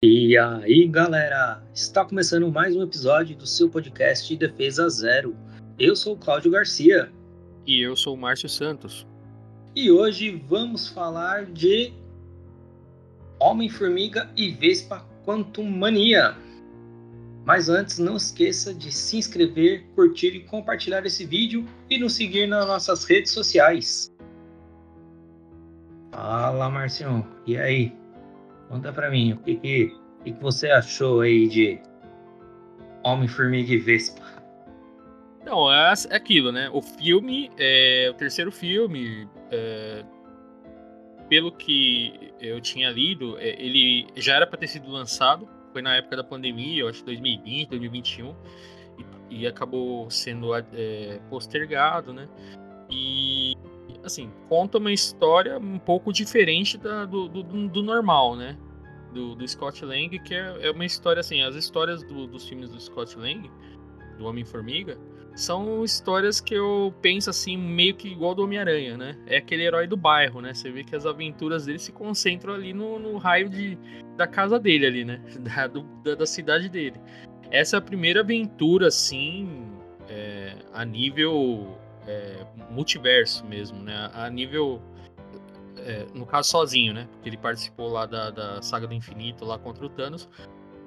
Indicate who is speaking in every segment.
Speaker 1: E aí, galera, está começando mais um episódio do seu podcast Defesa Zero. Eu sou o Cláudio Garcia
Speaker 2: E eu sou o Márcio Santos.
Speaker 1: e hoje vamos falar de Homem-Formiga e Vespa Quantumania. Mas antes, não esqueça de se inscrever, curtir e compartilhar esse vídeo e nos seguir nas nossas redes sociais. Fala, Marcião, e aí? Conta pra mim, o que você achou aí de Homem-Formiga e Vespa?
Speaker 2: Não, é aquilo, né? O filme, o terceiro filme, pelo que eu tinha lido, ele já era para ter sido lançado. Foi na época da pandemia, eu acho 2020, 2021, e acabou sendo postergado, né? E, assim, conta uma história um pouco diferente do normal, né? Do Scott Lang, que é uma história assim, as histórias dos filmes do Scott Lang, do Homem-Formiga, são histórias que eu penso assim, meio que igual do Homem-Aranha, né? É aquele herói do bairro, né? Você vê que as aventuras dele se concentram ali no raio da casa dele ali, né? Da cidade dele. Essa é a primeira aventura, assim, a nível multiverso mesmo, né? A nível, no caso, sozinho, né? Porque ele participou lá da Saga do Infinito, lá contra o Thanos.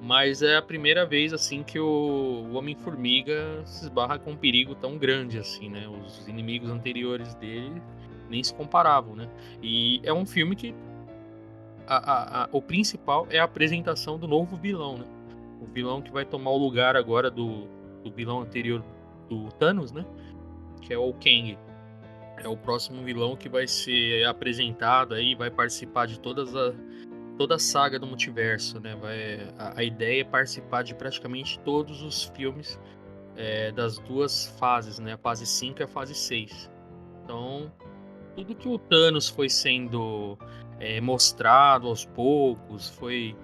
Speaker 2: Mas é a primeira vez, assim, que o Homem-Formiga se esbarra com um perigo tão grande, assim, né? Os inimigos anteriores dele nem se comparavam, né? E é um filme que o principal é a apresentação do novo vilão, né? O vilão que vai tomar o lugar agora do vilão anterior do Thanos, né? Que é o Kang. É o próximo vilão que vai ser apresentado aí, vai participar de toda a saga do multiverso, né? A ideia é participar de praticamente todos os filmes das duas fases, né? A fase 5 e a fase 6. Então, tudo que o Thanos foi sendo mostrado aos poucos, foi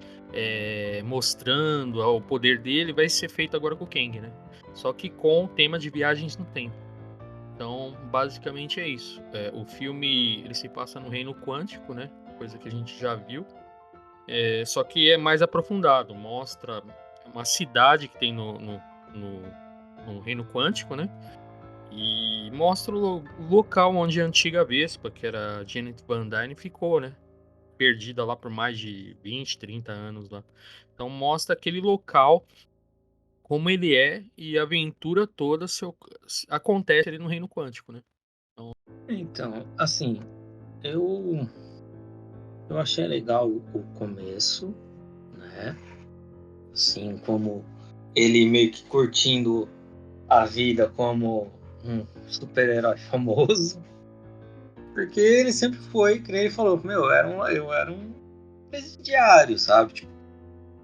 Speaker 2: mostrando o poder dele, vai ser feito agora com o Kang, né? Só que com o tema de viagens no tempo. Então, basicamente é isso. O filme ele se passa no reino quântico, né? Coisa que a gente já viu. Só que é mais aprofundado, mostra uma cidade que tem no reino quântico, né? E mostra o local onde a antiga Vespa, que era Janet Van Dyne, ficou, né? Perdida lá por mais de 20, 30 anos lá. Então mostra aquele local, como ele é, e a aventura toda acontece ali no reino quântico, né? Então,
Speaker 1: Então, assim, eu achei legal o começo, né? Assim, como ele meio que curtindo a vida como um super-herói famoso. Porque ele sempre foi, que nem ele falou, meu, eu era um presidiário, sabe? Tipo,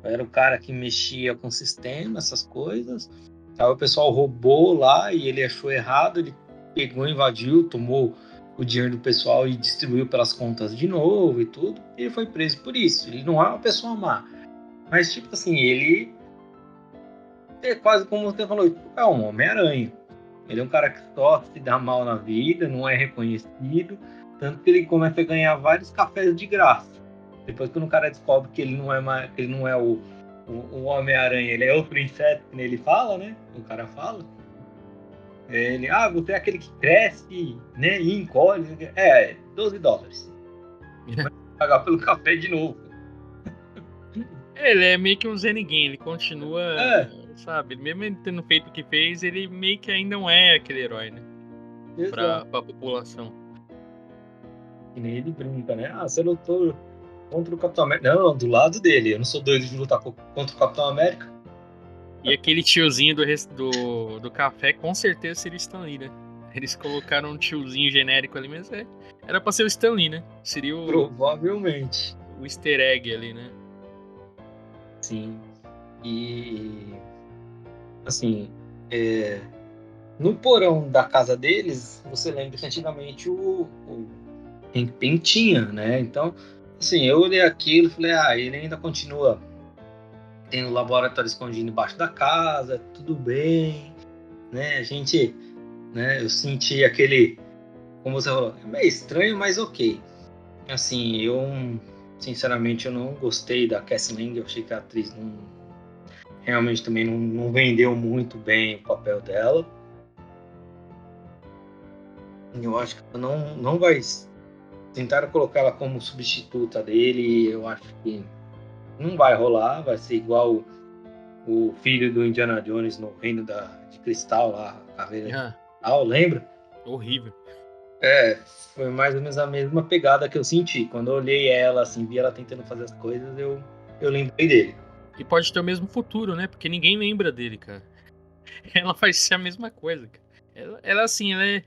Speaker 1: eu era o cara que mexia com o sistema, essas coisas. Aí o pessoal roubou lá e ele achou errado, ele pegou, invadiu, tomou o dinheiro do pessoal e distribuiu pelas contas de novo e tudo. E ele foi preso por isso. Ele não é uma pessoa má. Mas, tipo assim, ele é quase como você falou, tipo, é um Homem-Aranha. Ele é um cara que só se dá mal na vida, não é reconhecido, tanto que ele começa a ganhar vários cafés de graça. Depois quando o cara descobre que ele não é, ele não é o Homem-Aranha, ele é outro inseto, que ele fala, né? O cara fala. Ele, você é aquele que cresce, né, e encolhe. $12. Vai pagar pelo café de novo.
Speaker 2: ele é meio que um Zé Ninguém, ele continua,
Speaker 1: É,
Speaker 2: sabe? Mesmo ele tendo feito o que fez, ele meio que ainda não é aquele herói, né?
Speaker 1: exato.
Speaker 2: Pra população.
Speaker 1: E nem ele brinca, né? Você lutou contra o Capitão América. Não, do lado dele. Eu não sou doido de lutar contra o Capitão América.
Speaker 2: E aquele tiozinho do café, com certeza seria o Stan Lee, né? Eles colocaram um tiozinho genérico ali, mas era pra ser o Stan Lee, né? Seria
Speaker 1: Provavelmente.
Speaker 2: o easter egg ali, né?
Speaker 1: Sim. E assim, no porão da casa deles, você lembra que antigamente o Hank Pym tinha, né? Então, assim, eu olhei aquilo e falei, ele ainda continua tendo o laboratório escondido embaixo da casa, tudo bem, né? A gente, né? Eu senti aquele, como você falou, é meio estranho, mas ok. Assim, eu sinceramente, eu não gostei da Cassie Lang. Eu achei que a atriz realmente também não vendeu muito bem o papel dela. Eu acho que ela não vai. Tentaram colocar ela como substituta dele. E eu acho que não vai rolar. Vai ser igual o filho do Indiana Jones no Reino de Cristal lá, a Caveira de
Speaker 2: Ah,
Speaker 1: Cristal, lembra?
Speaker 2: horrível.
Speaker 1: É, foi mais ou menos a mesma pegada que eu senti. Quando eu olhei ela, assim, vi ela tentando fazer as coisas, eu lembrei dele.
Speaker 2: E pode ter o mesmo futuro, né? Porque ninguém lembra dele, cara. Ela vai ser a mesma coisa, cara. Ela assim, ela é.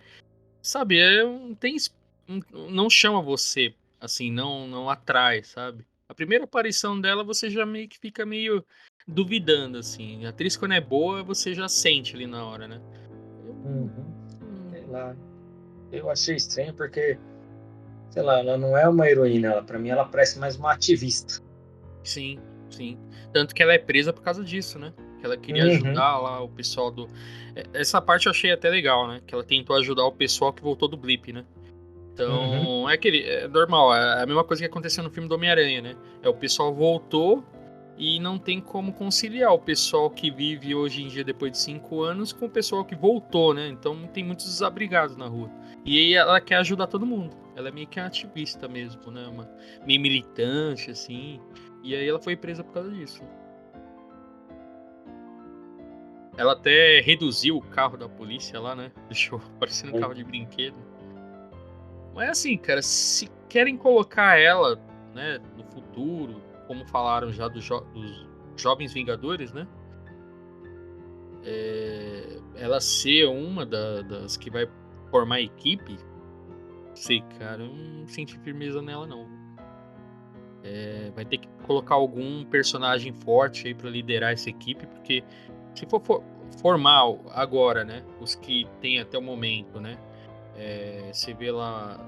Speaker 2: Sabe, não tem. Não chama você, assim, não atrai, sabe? A primeira aparição dela, você já meio que fica meio duvidando, assim. A atriz, quando é boa, você já sente ali na hora, né? Eu-
Speaker 1: Uhum.
Speaker 2: hum,
Speaker 1: Sei lá. Eu achei estranho porque, sei lá, ela não é uma heroína. Ela, pra mim, ela parece mais uma ativista.
Speaker 2: sim, sim. Tanto que ela é presa por causa disso, né? Que ela queria
Speaker 1: Uhum,
Speaker 2: ajudar lá o pessoal do. Essa parte eu achei até legal, né? Que ela tentou ajudar o pessoal que voltou do blip, né?
Speaker 1: uhum,
Speaker 2: Então, é normal, é a mesma coisa que aconteceu no filme do Homem-Aranha, né? O pessoal voltou e não tem como conciliar o pessoal que vive hoje em dia depois de 5 anos com o pessoal que voltou, né? Então tem muitos desabrigados na rua. E aí ela quer ajudar todo mundo. Ela é meio que ativista mesmo, né? Meio militante, assim. E aí ela foi presa por causa disso. Ela até reduziu o carro da polícia lá, né? Deixou parecendo um carro de brinquedo. Mas assim, cara, se querem colocar ela, né, no futuro, como falaram já dos Jovens Vingadores, né? Ela ser uma das que vai formar a equipe, sei, cara, eu não senti firmeza nela, não. Vai ter que colocar algum personagem forte aí pra liderar essa equipe, porque se for formar agora, né, os que tem até o momento, né? Você vê lá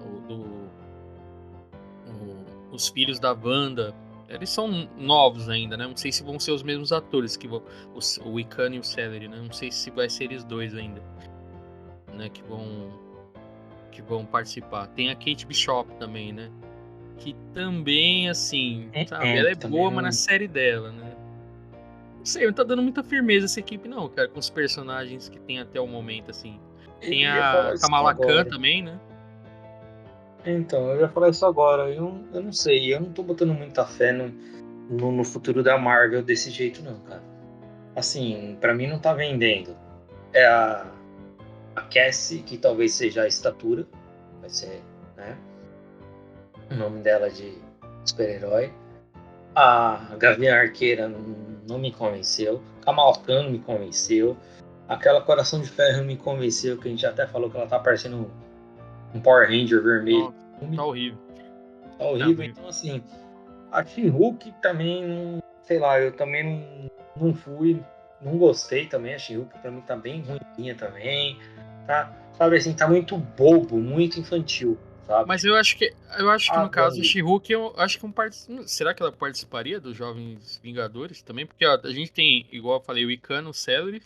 Speaker 2: os filhos da Wanda, eles são novos ainda, né? Não sei se vão ser os mesmos atores que vão, o Wiccan e o Celery, né? Não sei se vai ser eles dois ainda, né? Que vão participar. Tem a Kate Bishop também, né? Que também, assim, sabe? Ela é
Speaker 1: também
Speaker 2: boa, mas na
Speaker 1: não.
Speaker 2: série dela, né? Não sei, não tá dando muita firmeza essa equipe, não, cara, com os personagens que tem até o momento, assim.
Speaker 1: Eu
Speaker 2: Tem
Speaker 1: ia
Speaker 2: a
Speaker 1: falar isso
Speaker 2: Kamala Khan
Speaker 1: agora.
Speaker 2: também, né?
Speaker 1: Então, eu ia falar isso agora. Eu não sei, eu não tô botando muita fé no futuro da Marvel desse jeito, não, cara. Assim, pra mim não tá vendendo. É a Cassie, que talvez seja a estatura, vai ser, né? O nome dela de super-herói. A Gavião Arqueira não me convenceu. Kamala Khan não me convenceu. Aquela Coração de Ferro me convenceu, que a gente até falou que ela tá parecendo um Power Ranger vermelho.
Speaker 2: Nossa, tá horrível.
Speaker 1: Tá
Speaker 2: Tá
Speaker 1: horrível.
Speaker 2: horrível.
Speaker 1: Então, assim, a She-Hulk também, sei lá, eu também não fui, não gostei também. A She-Hulk pra mim tá bem ruimzinha também, tá? Sabe assim, tá muito bobo, muito infantil, sabe?
Speaker 2: Mas eu acho que no caso a
Speaker 1: Agora,
Speaker 2: She-Hulk, eu acho que será que ela participaria dos Jovens Vingadores também? Porque ó, a gente tem, igual eu falei, o Icano, o Celery,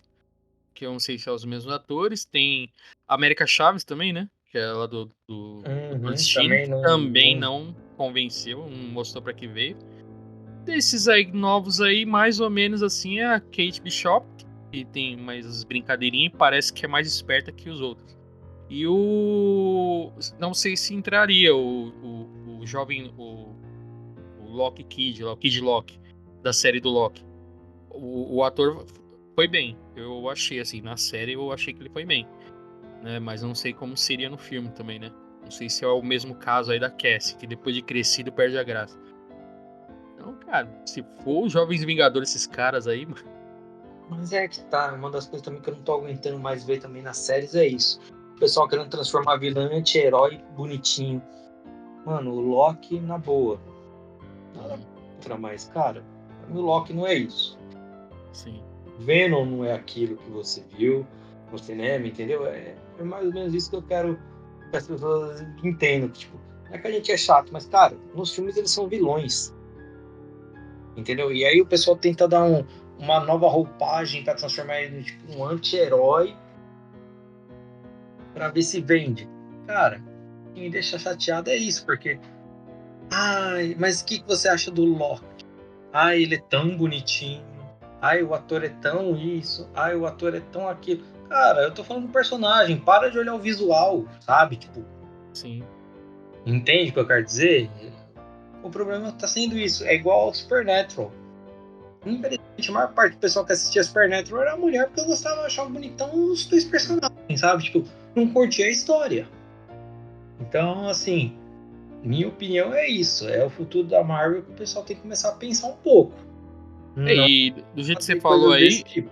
Speaker 2: que eu não sei se são os mesmos atores, tem a América Chaves também, né? Que é ela do Doutor Destino,
Speaker 1: também
Speaker 2: que também não convenceu, não mostrou pra que veio. Desses aí novos aí, mais ou menos assim, é a Kate Bishop, que tem mais brincadeirinhas e parece que é mais esperta que os outros. E o. Não sei se entraria o jovem. O Loki Kid, lá, o Kid Loki, da série do Loki. O ator foi bem. Eu achei, assim, na série eu achei que ele foi bem. Né? Mas não sei como seria no filme também, né? Não sei se é o mesmo caso aí da Cassie, que depois de crescido perde a graça. Então, cara, se for os Jovens Vingadores, esses caras aí, mano.
Speaker 1: mas é que tá, uma das coisas também que eu não tô aguentando mais ver também nas séries é isso. O pessoal querendo transformar vilão em anti-herói bonitinho. Mano, o Loki, na boa. Nada
Speaker 2: Uhum,
Speaker 1: contra, mas, cara, pra mim o Loki não é isso.
Speaker 2: sim.
Speaker 1: Venom não é aquilo que você viu no cinema, entendeu? É mais ou menos isso que eu quero que as pessoas entendam. Tipo, não é que a gente é chato, mas, cara, nos filmes eles são vilões, entendeu? E aí o pessoal tenta dar uma nova roupagem para transformar ele em tipo, um anti-herói para ver se vende. Cara, o que me deixa chateado é isso, porque Ai, mas o que você acha do Loki? Ai, ele é tão bonitinho. Ai, o ator é tão isso. Ai, o ator é tão aquilo. Cara, eu tô falando do personagem. Para de olhar o visual, sabe? Tipo,
Speaker 2: Sim.
Speaker 1: entende o que eu quero dizer? O problema tá sendo isso. É igual ao Supernatural. Infelizmente, a maior parte do pessoal que assistia Supernatural era mulher porque eu gostava, achava bonitão os dois personagens, sabe? Tipo, não curtia a história. Então, assim, minha opinião é isso. É o futuro da Marvel que o pessoal tem que começar a pensar um pouco. Não
Speaker 2: E do jeito que você
Speaker 1: fazer
Speaker 2: falou
Speaker 1: coisas desse
Speaker 2: aí,
Speaker 1: tipo.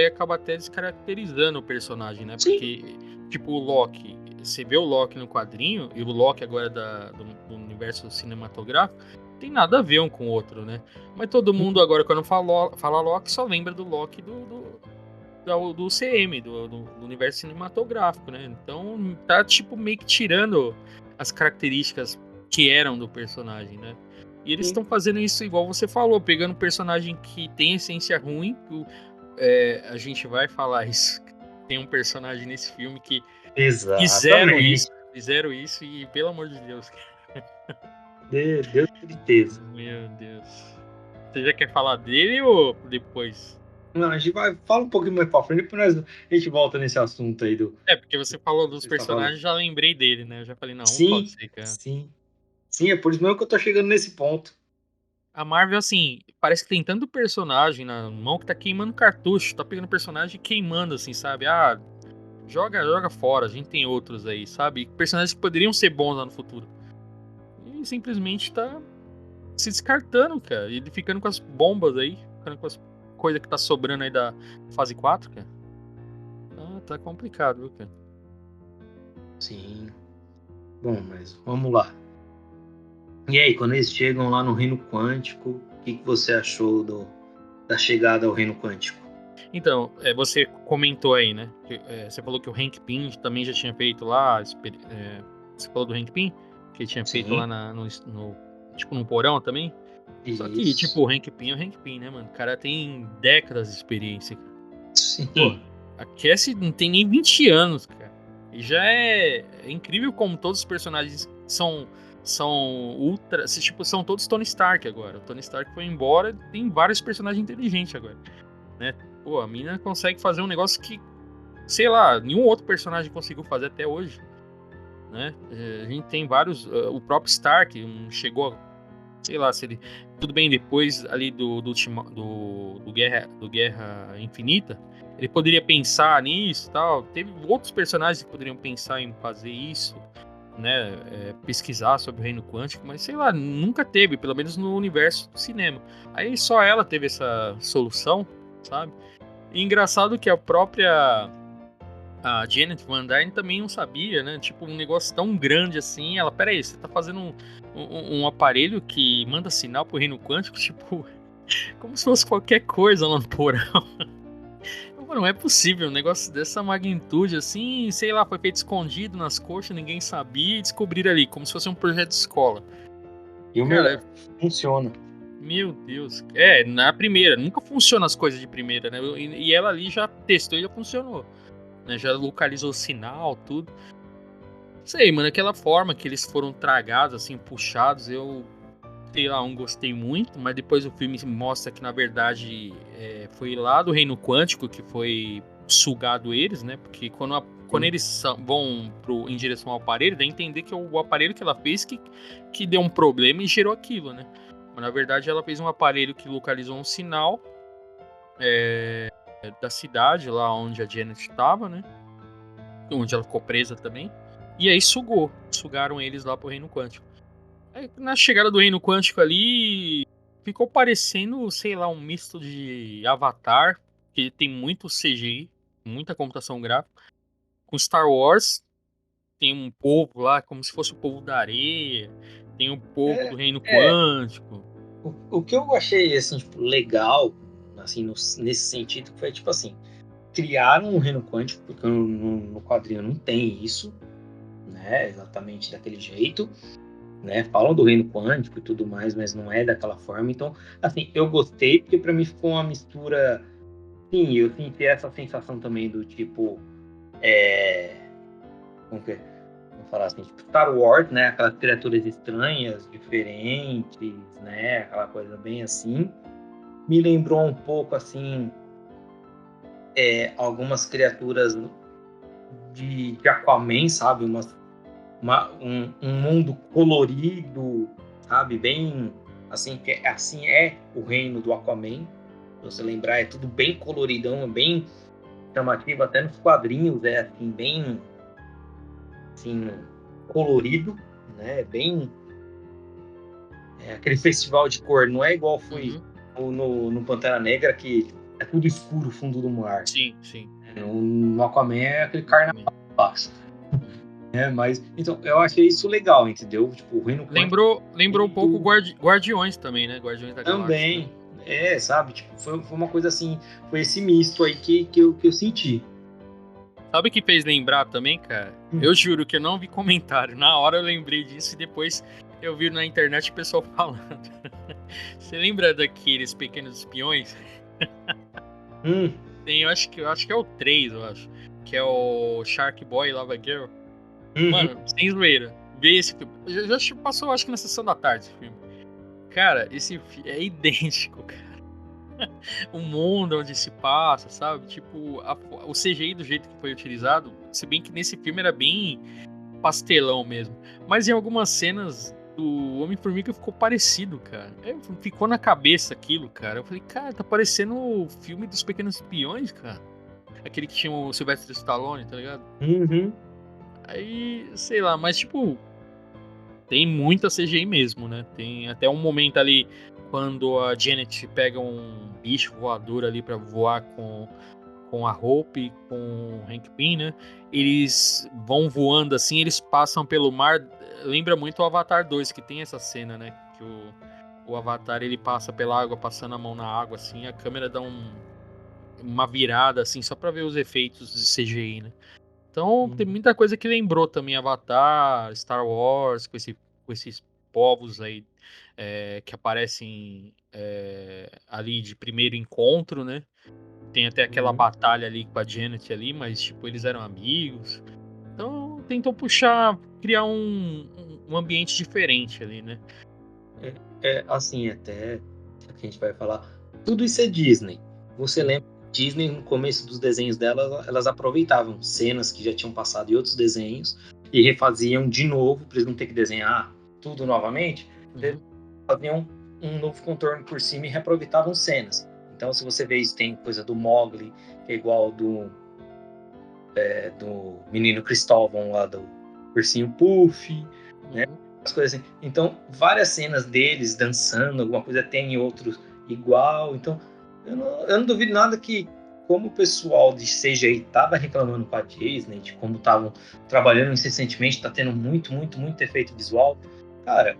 Speaker 2: acaba até descaracterizando o personagem, né?
Speaker 1: Sim,
Speaker 2: Porque, tipo, o Loki, você vê o Loki no quadrinho, e o Loki agora do universo cinematográfico, tem nada a ver um com o outro, né? Mas todo mundo agora, quando fala Loki, só lembra do Loki do CM, do universo cinematográfico, né? Então tá, tipo, meio que tirando as características que eram do personagem, né? E eles
Speaker 1: sim.
Speaker 2: estão fazendo isso igual você falou, pegando um personagem que tem essência ruim, a gente vai falar isso. Tem um personagem nesse filme que
Speaker 1: Exatamente.
Speaker 2: fizeram isso e, pelo amor de Deus,
Speaker 1: Deu tristeza.
Speaker 2: meu Deus. Você já quer falar dele ou depois?
Speaker 1: Não, a gente vai, fala um pouquinho mais pra frente, depois a gente volta nesse assunto aí do
Speaker 2: É, porque você falou
Speaker 1: que
Speaker 2: dos
Speaker 1: você está falando.
Speaker 2: personagens, já lembrei dele, né? Eu já falei, não pode
Speaker 1: Sim,
Speaker 2: ser, cara.
Speaker 1: sim. Sim, é por isso mesmo que eu tô chegando nesse ponto.
Speaker 2: A Marvel, assim, parece que tem tanto personagem na mão que tá queimando cartucho, tá pegando personagem e queimando, assim, sabe? Ah, joga fora, a gente tem outros aí, sabe? Personagens que poderiam ser bons lá no futuro. E simplesmente tá se descartando, cara. E ele ficando com as bombas aí, ficando com as coisas que tá sobrando aí da fase 4, cara. Ah, tá complicado, viu, cara?
Speaker 1: Sim. Bom, mas vamos lá. E aí, quando eles chegam lá no Reino Quântico, o que você achou da chegada ao Reino Quântico?
Speaker 2: Então, você comentou aí, né? Você falou que o Hank Pym também já tinha feito lá. Você falou do Hank Pym? Que ele tinha feito lá
Speaker 1: Sim,
Speaker 2: tipo, no porão também. Só que, tipo,
Speaker 1: isso.
Speaker 2: o Hank Pym é o Hank Pym, né, mano? O cara tem décadas de experiência. Pô,
Speaker 1: Sim.
Speaker 2: a Cassie não tem nem 20 anos, cara. E já é incrível como todos os personagens são ultra. Tipo, são todos Tony Stark agora. O Tony Stark foi embora, tem vários personagens inteligentes agora, né? Pô, a mina consegue fazer um negócio que, sei lá, nenhum outro personagem conseguiu fazer até hoje, né? A gente tem vários. O próprio Stark chegou, sei lá, se ele. Tudo bem, depois ali do Guerra Infinita, ele poderia pensar nisso e tal. Teve outros personagens que poderiam pensar em fazer isso, né? Pesquisar sobre o Reino Quântico, mas sei lá, nunca teve, pelo menos no universo do cinema. Aí só ela teve essa solução, sabe? E engraçado que a Janet Van Dyne também não sabia, né? Tipo, um negócio tão grande assim. Ela, peraí, você tá fazendo um aparelho que manda sinal pro reino quântico? Tipo, como se fosse qualquer coisa lá no porão. Não é possível, um negócio dessa magnitude assim, sei lá, foi feito escondido nas coxas, ninguém sabia e descobriram ali, como se fosse um projeto de escola.
Speaker 1: E o
Speaker 2: Cara,
Speaker 1: melhor, funciona.
Speaker 2: meu Deus. Na primeira, nunca funciona as coisas de primeira, né? E ela ali já testou e já funcionou. Né? Já localizou o sinal, tudo. Sei, mano, aquela forma que eles foram tragados, assim, puxados, eu, sei lá, não gostei muito, mas depois o filme mostra que, na verdade, foi lá do Reino Quântico que foi sugado eles, né? Porque quando
Speaker 1: Sim.
Speaker 2: eles vão em direção ao aparelho, dá a entender que é o aparelho que ela fez que deu um problema e gerou aquilo, né? Mas, na verdade, ela fez um aparelho que localizou um sinal da cidade, lá onde a Janet estava, né? Onde ela ficou presa também. E aí sugaram eles lá pro Reino Quântico. Aí, na chegada do Reino Quântico ali, ficou parecendo, sei lá, um misto de Avatar, que tem muito CGI, muita computação gráfica, com Star Wars, tem um povo lá, como se fosse o povo da areia, tem o povo do
Speaker 1: É,
Speaker 2: Reino
Speaker 1: é,
Speaker 2: Quântico.
Speaker 1: o que eu achei assim, tipo, legal, assim, nesse sentido, foi tipo assim, criaram um reino quântico, porque no quadrinho não tem isso, né? Exatamente daquele jeito, né? Falam do reino quântico e tudo mais, mas não é daquela forma. Então, assim, eu gostei, porque para mim ficou uma mistura. Sim, eu senti essa sensação também do tipo. É, como que é? vamos falar assim, tipo Star Wars, né? Aquelas criaturas estranhas, diferentes, né? Aquela coisa bem assim. Me lembrou um pouco, assim, algumas criaturas de Aquaman, sabe? Um mundo colorido, sabe? Bem, assim, assim é o reino do Aquaman. Se você lembrar, é tudo bem coloridão, bem chamativo, até nos quadrinhos, assim, bem, assim, colorido, né? Bem, aquele festival de cor, não é igual foi no Pantera Negra, que é tudo escuro, fundo do mar.
Speaker 2: Sim, sim.
Speaker 1: No Aquaman é aquele carnaval baixo. Mas, então, eu achei isso legal, entendeu? Tipo, o Reino
Speaker 2: Lembrou um pouco Guardiões também, né? Guardiões da Galáxia.
Speaker 1: também, sabe? Tipo, foi uma coisa assim, foi esse misto aí que eu senti.
Speaker 2: Sabe o que fez lembrar também, cara? Eu juro que eu não vi comentário. Na hora eu lembrei disso e depois eu vi na internet o pessoal falando. Você lembra daqueles Pequenos Espiões? Tem, eu acho que é o 3, eu acho. Que é o Shark Boy e Lava Girl. Mano, sem zoeira. Vê esse filme. Já passou, acho que na sessão da tarde esse filme. Cara, esse filme é idêntico, cara. O mundo onde se passa, sabe? Tipo, o CGI do jeito que foi utilizado, se bem que nesse filme era bem pastelão mesmo. Mas em algumas cenas do Homem-Formiga ficou parecido, cara. Ficou na cabeça aquilo, cara. Eu falei, cara, tá parecendo o filme dos Pequenos Espiões, cara. Aquele que tinha o Sylvester Stallone, tá ligado? Aí, sei lá, mas tipo, tem muita CGI mesmo, né? Tem até um momento ali quando a Janet pega um bicho voador ali pra voar com a Hope, com o Hank Pym, né? Eles vão voando assim, eles passam pelo mar. Lembra muito o Avatar 2, que tem essa cena, né? Que o Avatar ele passa pela água, passando a mão na água, assim, a câmera dá uma virada, assim, só pra ver os efeitos de CGI, né? Então tem muita coisa que lembrou também Avatar, Star Wars, com esses povos aí que aparecem ali de primeiro encontro, né? Tem até aquela batalha ali com a Janet ali, mas tipo, eles eram amigos. Então tentou criar um ambiente diferente ali, né?
Speaker 1: Assim, até que a gente vai falar, tudo isso é Disney. Você lembra que Disney, no começo dos desenhos dela, elas aproveitavam cenas que já tinham passado em outros desenhos e refaziam de novo, para eles não ter que desenhar tudo novamente. Eles faziam um novo contorno por cima e reaproveitavam cenas. Então, se você vê isso, tem coisa do Mowgli, que é igual do menino Cristóvão lá do Ursinho Puff, né? As coisas assim. Então, várias cenas deles dançando, alguma coisa tem em outros igual. Então, eu não duvido nada que, como o pessoal de CGI estava reclamando com a Disney, de como estavam trabalhando incessantemente, está tendo muito, muito, muito efeito visual. Cara,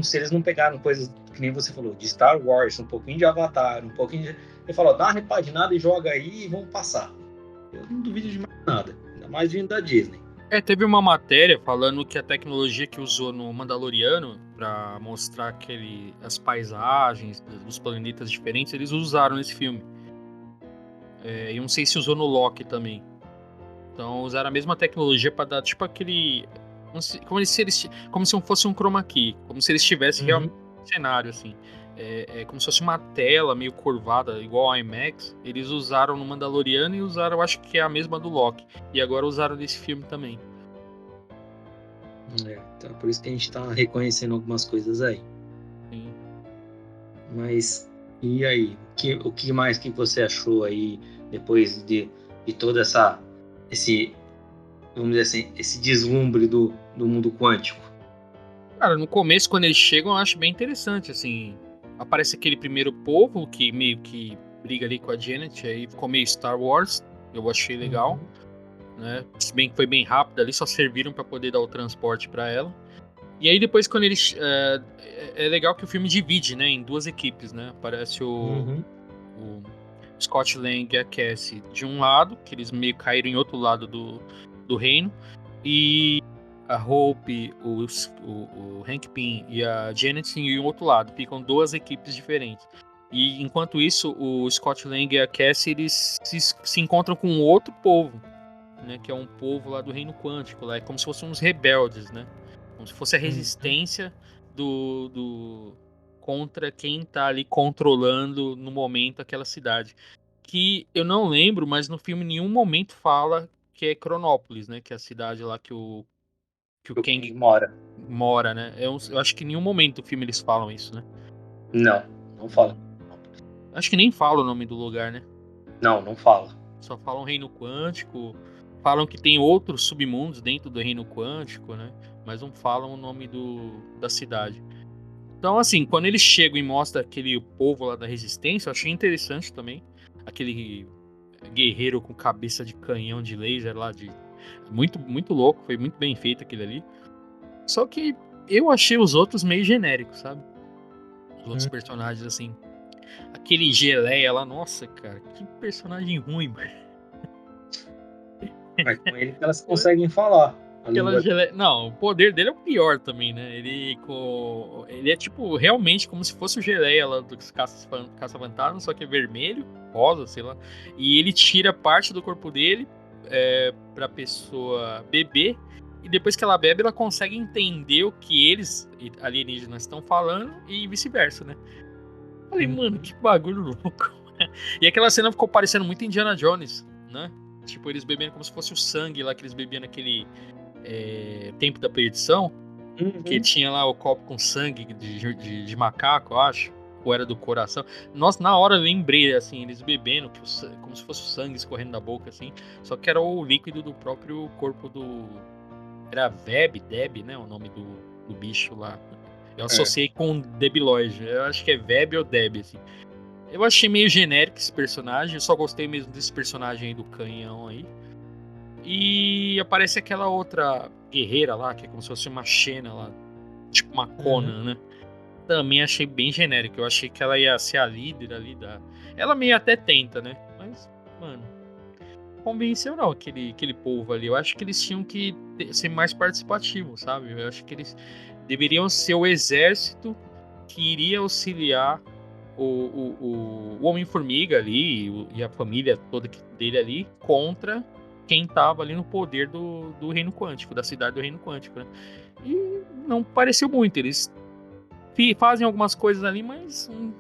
Speaker 1: se eles não pegaram coisas que nem você falou, de Star Wars, um pouquinho de Avatar, um pouquinho de. Ele falou, dá uma repaginada e joga aí e vamos passar. Eu não duvido de mais nada, ainda mais vindo da Disney.
Speaker 2: Teve uma matéria falando que a tecnologia que usou no Mandaloriano para mostrar as paisagens dos planetas diferentes, eles usaram nesse filme. E não sei se usou no Loki também. Então usaram a mesma tecnologia para dar tipo aquele. Como se fosse um chroma key. Como se eles estivessem realmente no cenário, assim. Como se fosse uma tela meio curvada, igual ao IMAX. Eles usaram no Mandaloriano e usaram, acho que é a mesma do Loki. E agora usaram nesse filme também.
Speaker 1: Então por isso que a gente tá reconhecendo algumas coisas aí.
Speaker 2: Sim.
Speaker 1: Mas, e aí? O que mais que você achou aí, depois de toda vamos dizer assim, esse deslumbre do mundo quântico?
Speaker 2: Cara, no começo, quando eles chegam, eu acho bem interessante, assim. Aparece aquele primeiro povo que meio que briga ali com a Janet, aí ficou meio Star Wars, eu achei legal, né? Se bem que foi bem rápido ali, só serviram para poder dar o transporte para ela. E aí depois, quando eles... É legal que o filme divide, né, em duas equipes, né? Aparece o Scott Lang e a Cassie de um lado, que eles meio caíram em outro lado do reino, e a Hope, o Hank Pym e a Janet em outro lado. Ficam duas equipes diferentes. E enquanto isso, o Scott Lang e a Cassie eles se encontram com outro povo, né? Que é um povo lá do reino quântico. Lá é como se fossem uns rebeldes, né? Como se fosse a resistência contra quem tá ali controlando no momento aquela cidade. Que eu não lembro, mas no filme em nenhum momento fala que é Cronópolis, né? Que é a cidade lá que o
Speaker 1: O
Speaker 2: Kang
Speaker 1: Kang mora.
Speaker 2: mora, né? Eu acho que em nenhum momento do filme eles falam isso, né?
Speaker 1: Não fala.
Speaker 2: Acho que nem fala o nome do lugar, né?
Speaker 1: Não fala.
Speaker 2: Só falam reino quântico. Falam que tem outros submundos dentro do reino quântico, né? Mas não falam o nome da cidade. Então, assim, quando eles chegam e mostram aquele povo lá da resistência, eu achei interessante também. Aquele guerreiro com cabeça de canhão de laser lá, muito, muito louco. Foi muito bem feito aquele ali. Só que eu achei os outros meio genéricos, sabe? Os outros personagens, assim. Aquele Geleia lá, nossa, cara, que personagem ruim, mano.
Speaker 1: Mas com ele que elas conseguem falar. A língua...
Speaker 2: Não, o poder dele é o pior também, né? Ele é tipo, realmente como se fosse o Geleia lá dos Caça-Fantasmas, só que é vermelho, rosa, sei lá. E ele tira parte do corpo dele pra pessoa beber. E depois que ela bebe, ela consegue entender o que eles, alienígenas, estão falando e vice-versa, né? Falei, mano, que bagulho louco. E aquela cena ficou parecendo muito Indiana Jones, né? Tipo, eles bebendo como se fosse o sangue lá que eles bebiam naquele Tempo da Perdição. Que tinha lá o copo com sangue de macaco, eu acho. Ou era do coração. Nossa, na hora eu lembrei, assim, eles bebendo, como se fosse o sangue escorrendo da boca, assim. Só que era o líquido do próprio corpo do... Era Deb, né? O nome do bicho lá. Eu associei com Debiloid. Eu acho que é Veb ou Deb, assim. Eu achei meio genérico esse personagem. Eu só gostei mesmo desse personagem aí do canhão aí. E aparece aquela outra guerreira lá, que é como se fosse uma Xena lá. Tipo uma Conan, né? Também achei bem genérico. Eu achei que ela ia ser a líder ali da... Ela meio até tenta, né? Mas, mano... Convenceu não aquele povo ali. Eu acho que eles tinham que ser mais participativos, sabe? Eu acho que eles deveriam ser o exército que iria auxiliar o Homem-Formiga ali e a família toda dele ali contra quem tava ali no poder do Reino Quântico, da cidade do Reino Quântico, né? E não pareceu muito. Eles fazem algumas coisas ali, mas não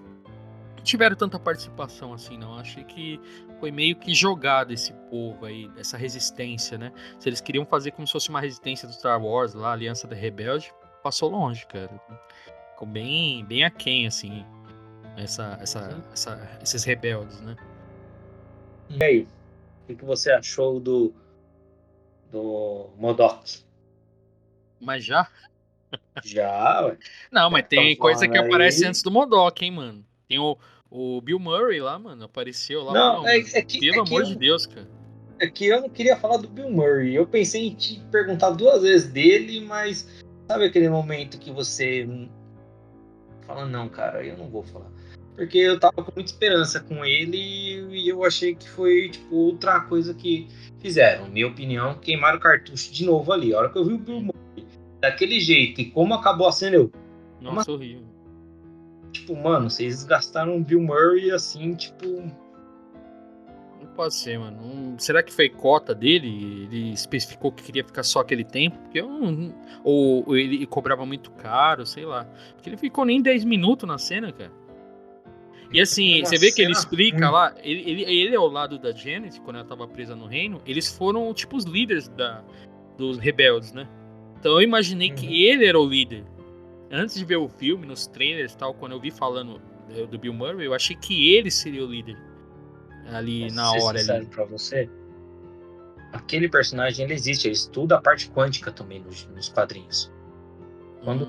Speaker 2: tiveram tanta participação assim, não. Achei que foi meio que jogado esse povo aí, essa resistência, né? Se eles queriam fazer como se fosse uma resistência do Star Wars lá, Aliança da Rebelde, passou longe, cara. Ficou bem aquém, assim, esses rebeldes, né?
Speaker 1: E aí, o que você achou do MODOK?
Speaker 2: Mas já?
Speaker 1: Já, ué.
Speaker 2: Não,
Speaker 1: Já
Speaker 2: mas
Speaker 1: que estamos
Speaker 2: tem coisa
Speaker 1: falando
Speaker 2: que aparece
Speaker 1: aí.
Speaker 2: antes do MODOK, hein, mano? Tem o Bill Murray lá, mano, apareceu lá.
Speaker 1: Não,
Speaker 2: Pô, mano, pelo amor de Deus, cara.
Speaker 1: é que eu não queria falar do Bill Murray. Eu pensei em te perguntar 2 vezes dele, mas sabe aquele momento que você fala, não, cara, eu não vou falar. Porque eu tava com muita esperança com ele e eu achei que foi, tipo, outra coisa que fizeram. Minha opinião, queimaram o cartucho de novo ali. A hora que eu vi o Bill Murray daquele jeito e como acabou a cena, eu...
Speaker 2: Nossa, horrível.
Speaker 1: Tipo, mano, vocês gastaram o Bill Murray assim, tipo...
Speaker 2: Não pode ser, mano. Será que foi cota dele? Ele especificou que queria ficar só aquele tempo? Porque eu não... Ou ele cobrava muito caro, sei lá. Porque ele ficou nem 10 minutos na cena, cara. E assim,
Speaker 1: uma
Speaker 2: você vê que ele
Speaker 1: cena
Speaker 2: explica
Speaker 1: ruim.
Speaker 2: lá, ele ao lado da Janet, quando ela tava presa no reino, eles foram tipo os líderes dos rebeldes, né? Então eu imaginei que ele era o líder. Antes de ver o filme, nos trailers e tal, quando eu vi falando do Bill Murray, eu achei que ele seria o líder. Ali
Speaker 1: Posso
Speaker 2: na
Speaker 1: ser
Speaker 2: hora ali.
Speaker 1: sincero pra você? Aquele personagem, ele existe, ele estuda a parte quântica também nos quadrinhos. Quando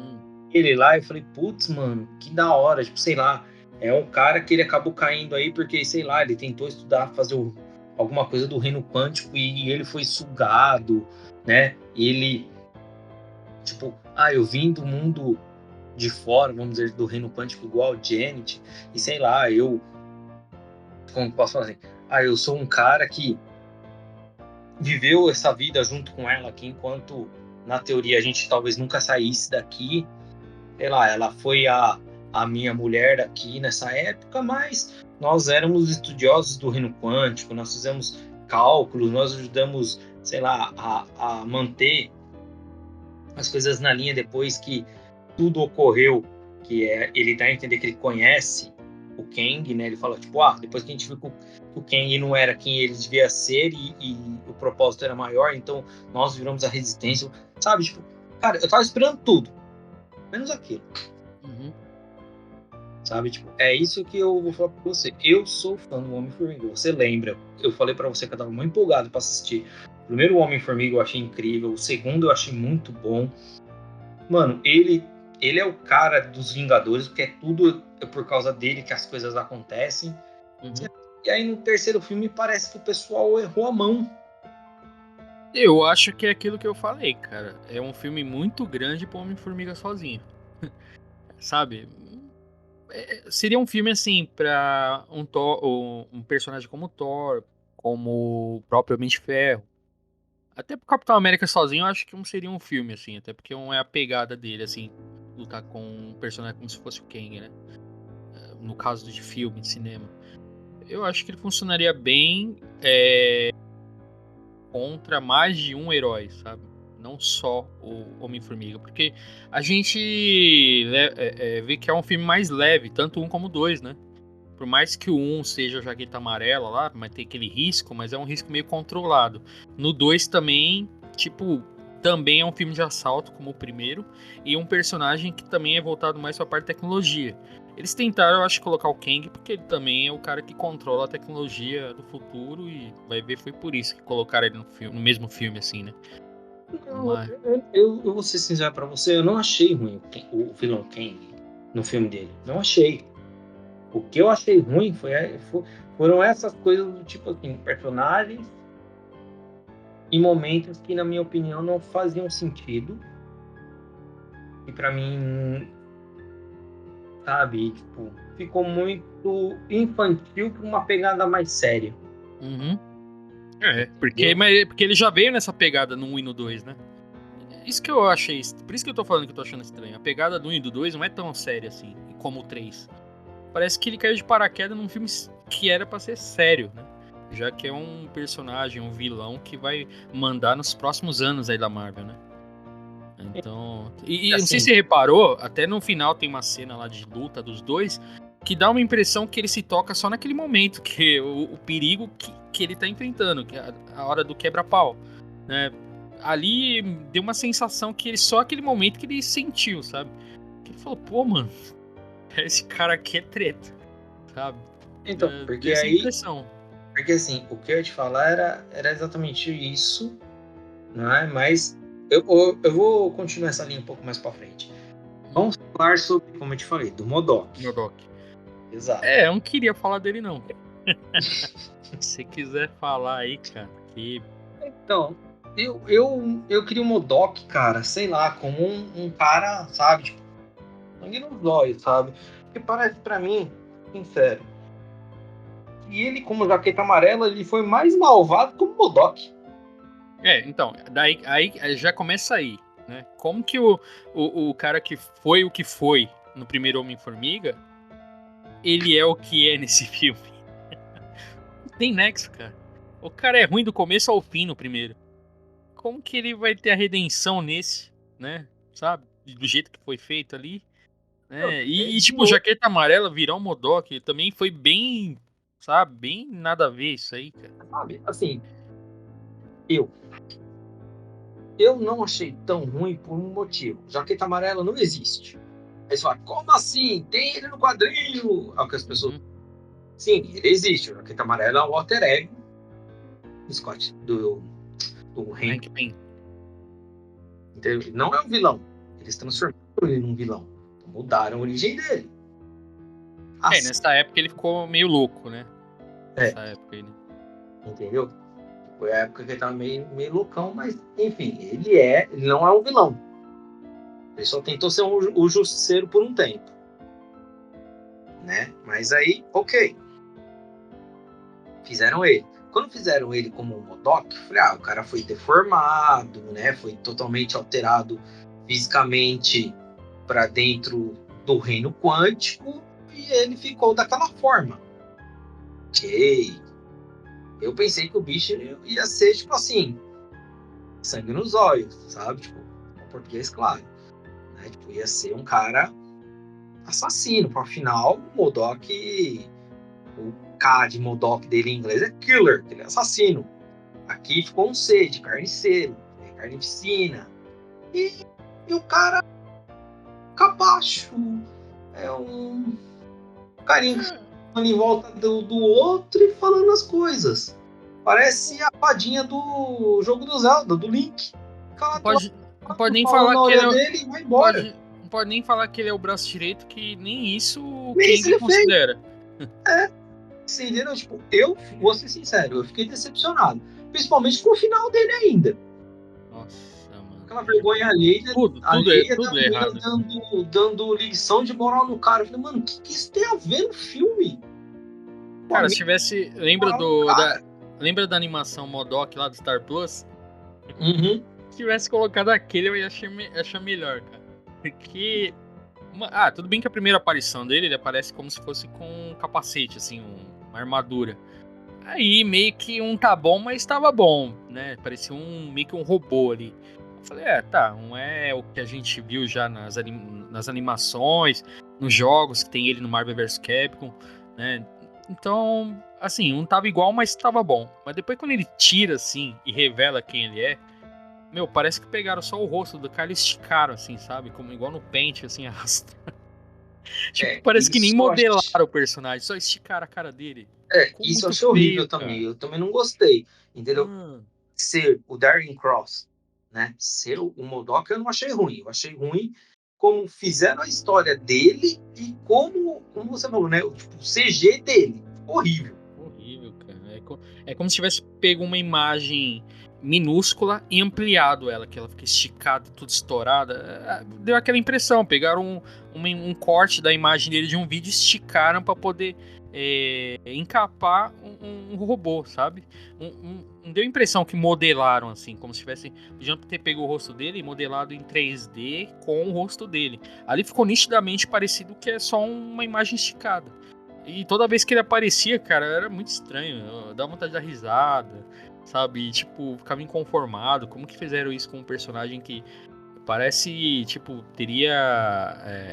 Speaker 1: ele lá, eu falei, putz, mano, que da hora, tipo, sei lá, é um cara que ele acabou caindo aí porque, sei lá, ele tentou estudar, fazer alguma coisa do reino quântico e ele foi sugado, né? E ele, tipo, eu vim do mundo de fora, vamos dizer, do reino quântico igual o Janet, e sei lá, como posso falar assim, eu sou um cara que viveu essa vida junto com ela aqui, enquanto na teoria a gente talvez nunca saísse daqui. Sei lá, ela foi a minha mulher daqui nessa época, mas nós éramos estudiosos do reino quântico, nós fizemos cálculos, nós ajudamos, sei lá, a manter as coisas na linha depois que tudo ocorreu, que é ele dá a entender que ele conhece o Kang, né? Ele fala, tipo, depois que a gente viu que o Kang não era quem ele devia ser e o propósito era maior, então nós viramos a resistência, sabe? Tipo, cara, eu tava esperando tudo, menos aquilo.
Speaker 2: Uhum.
Speaker 1: Sabe, tipo, é isso que eu vou falar pra você. Eu sou fã do Homem-Formiga. Você lembra? Eu falei pra você que eu tava muito empolgado pra assistir. O primeiro Homem-Formiga eu achei incrível. O segundo eu achei muito bom. Mano, ele é o cara dos Vingadores, porque é tudo por causa dele que as coisas acontecem.
Speaker 2: Uhum.
Speaker 1: E aí no terceiro filme parece que o pessoal errou a mão.
Speaker 2: Eu acho que é aquilo que eu falei, cara. É um filme muito grande pro Homem-Formiga sozinho. Sabe? Seria um filme assim pra um personagem como Thor, como o próprio Homem de Ferro. Até pro Capitão América sozinho, eu acho que não seria um filme assim, até porque não é a pegada dele assim, lutar com um personagem como se fosse o Kang, né? No caso de filme, de cinema. Eu acho que ele funcionaria bem contra mais de um herói, sabe? Não só o Homem-Formiga, porque a gente vê que é um filme mais leve, tanto um como dois, né? Por mais que o 1 seja jaqueta amarela lá, mas tem aquele risco, mas é um risco meio controlado. No 2 também, tipo, também é um filme de assalto, como o primeiro, e um personagem que também é voltado mais para a parte de tecnologia. Eles tentaram, eu acho, colocar o Kang, porque ele também é o cara que controla a tecnologia do futuro, e vai ver, foi por isso que colocaram ele no mesmo filme, assim, né?
Speaker 1: Não,
Speaker 2: Mas...
Speaker 1: eu vou ser sincero pra você, eu não achei ruim o vilão Kang no filme dele. Não achei. O que eu achei ruim foram essas coisas do tipo assim, personagens e momentos que, na minha opinião, não faziam sentido. E pra mim, sabe, tipo, ficou muito infantil pra uma pegada mais séria.
Speaker 2: Uhum.
Speaker 1: Entendeu?
Speaker 2: Porque ele já veio nessa pegada no 1 e no 2, né? Isso que eu achei. Por isso que eu tô falando que eu tô achando estranho. A pegada do 1 e do 2 não é tão séria assim, como o 3. Parece que ele caiu de paraquedas num filme que era pra ser sério, né? Já que é um personagem, um vilão que vai mandar nos próximos anos aí da Marvel, né? Então. E não sei se
Speaker 1: Assim,
Speaker 2: você reparou, até no final tem uma cena lá de luta dos dois que dá uma impressão que ele se toca só naquele momento, que o perigo que ele tá enfrentando, que é a hora do quebra-pau, né? Ali deu uma sensação que ele só aquele momento que ele sentiu, sabe? Que ele falou, pô, mano, esse cara aqui é treta, sabe?
Speaker 1: então,
Speaker 2: Deu essa impressão.
Speaker 1: porque assim, o que eu ia te falar era exatamente isso, né? Mas eu vou continuar essa linha um pouco mais pra frente.
Speaker 2: Uhum.
Speaker 1: Vamos falar sobre, como eu te falei, do MODOK.
Speaker 2: Modok.
Speaker 1: Exato.
Speaker 2: É, eu não queria falar dele, não. Se quiser falar aí, cara, que.
Speaker 1: Então, eu queria o MODOK, cara, sei lá, como um cara, sabe, tipo, sangue nos olhos, sabe? Porque parece pra mim, sincero, que ele, como jaqueta amarela, ele foi mais malvado que o MODOK.
Speaker 2: Então, daí aí já começa aí, né? Como que o cara que foi o que foi no primeiro Homem-Formiga, ele é o que é nesse filme? Não tem nexo, cara. O cara é ruim do começo ao fim no primeiro. Como que ele vai ter a redenção nesse, né? Sabe? Do jeito que foi feito ali, né? E
Speaker 1: De
Speaker 2: tipo,
Speaker 1: novo,
Speaker 2: jaqueta amarela virar um Modok também foi bem, sabe? Bem nada a ver isso aí, cara.
Speaker 1: sabe, assim, eu, eu não achei tão ruim por um motivo. Jaqueta amarela não existe. Aí você fala, como assim? Tem ele no quadrinho? É o que as pessoas.
Speaker 2: Uhum.
Speaker 1: Sim, ele existe. O Jaqueta amarela é o alter ego do Scott, do Hank.
Speaker 2: Hank Pym.
Speaker 1: Entendeu? Não é um vilão. Eles transformaram ele num vilão. Mudaram a origem dele. Assim,
Speaker 2: Nessa época ele ficou meio louco, né?
Speaker 1: é,
Speaker 2: Nessa época ele.
Speaker 1: entendeu? Foi a época que ele tava meio loucão, mas enfim, ele não é um vilão. Ele só tentou ser o justiceiro por um tempo, né? Mas aí, ok, fizeram ele. Quando fizeram ele como um MODOK, eu falei, o cara foi deformado, né? Foi totalmente alterado fisicamente para dentro do reino quântico e ele ficou daquela forma. Ok. Eu pensei que o bicho ia ser tipo assim, sangue nos olhos, sabe? Tipo, em português, claro. Né? Tipo, ia ser um cara assassino. Afinal, o MODOK, o K de MODOK dele em inglês é killer, ele é assassino. Aqui ficou um C de carniceiro, carnificina. E o cara capacho. É um carinha em volta do outro e falando as coisas. Parece a fadinha do jogo do Zelda, do Link.
Speaker 2: Não pode nem falar que ele é,
Speaker 1: dele e vai embora.
Speaker 2: não pode nem falar que ele é o braço direito, que nem isso o
Speaker 1: Kang
Speaker 2: considera.
Speaker 1: Você entendeu? Tipo, eu vou ser sincero, eu fiquei decepcionado. Principalmente com o final dele ainda.
Speaker 2: Nossa, mano.
Speaker 1: Aquela vergonha alheia,
Speaker 2: Tudo
Speaker 1: da
Speaker 2: errado.
Speaker 1: dando lição de moral no cara. Eu falei, mano, o que isso tem a ver no filme?
Speaker 2: Cara, se tivesse. Lembra da animação MODOK lá do Star Plus?
Speaker 1: Uhum.
Speaker 2: Se tivesse colocado aquele, eu ia achar melhor, cara. Porque. Tudo bem que a primeira aparição dele, ele aparece como se fosse com um capacete, assim, uma armadura. Aí meio que tá bom, mas tava bom, né? Parecia meio que um robô ali. Eu falei, não é o que a gente viu já nas animações, nos jogos que tem ele no Marvel vs Capcom, né? Então, assim, tava igual, mas tava bom. Mas depois quando ele tira, assim, e revela quem ele é, parece que pegaram só o rosto do cara e esticaram, assim, sabe? Como igual no Paint, assim, arrastando. Tipo, parece que nem modelaram o personagem, só esticaram a cara dele.
Speaker 1: Isso eu achei horrível também. Eu também não gostei, entendeu? Ser o Darren Cross, né? Ser o MODOK eu não achei ruim. Eu achei ruim como fizeram a história dele e como você falou, né? Tipo, o CG dele. Horrível.
Speaker 2: Horrível, cara. É como se tivesse pego uma imagem minúscula e ampliado ela, que ela fica esticada, tudo estourada. Deu aquela impressão. Pegaram um corte da imagem dele de um vídeo e esticaram para poder encapar um robô, sabe? Deu a impressão que modelaram, assim, como se tivesse. Podiam ter pego o rosto dele e modelado em 3D com o rosto dele. Ali ficou nitidamente parecido que é só uma imagem esticada. E toda vez que ele aparecia, cara, era muito estranho. Dava vontade de dar risada, sabe? E, tipo, ficava inconformado. Como que fizeram isso com um personagem que parece, tipo, teria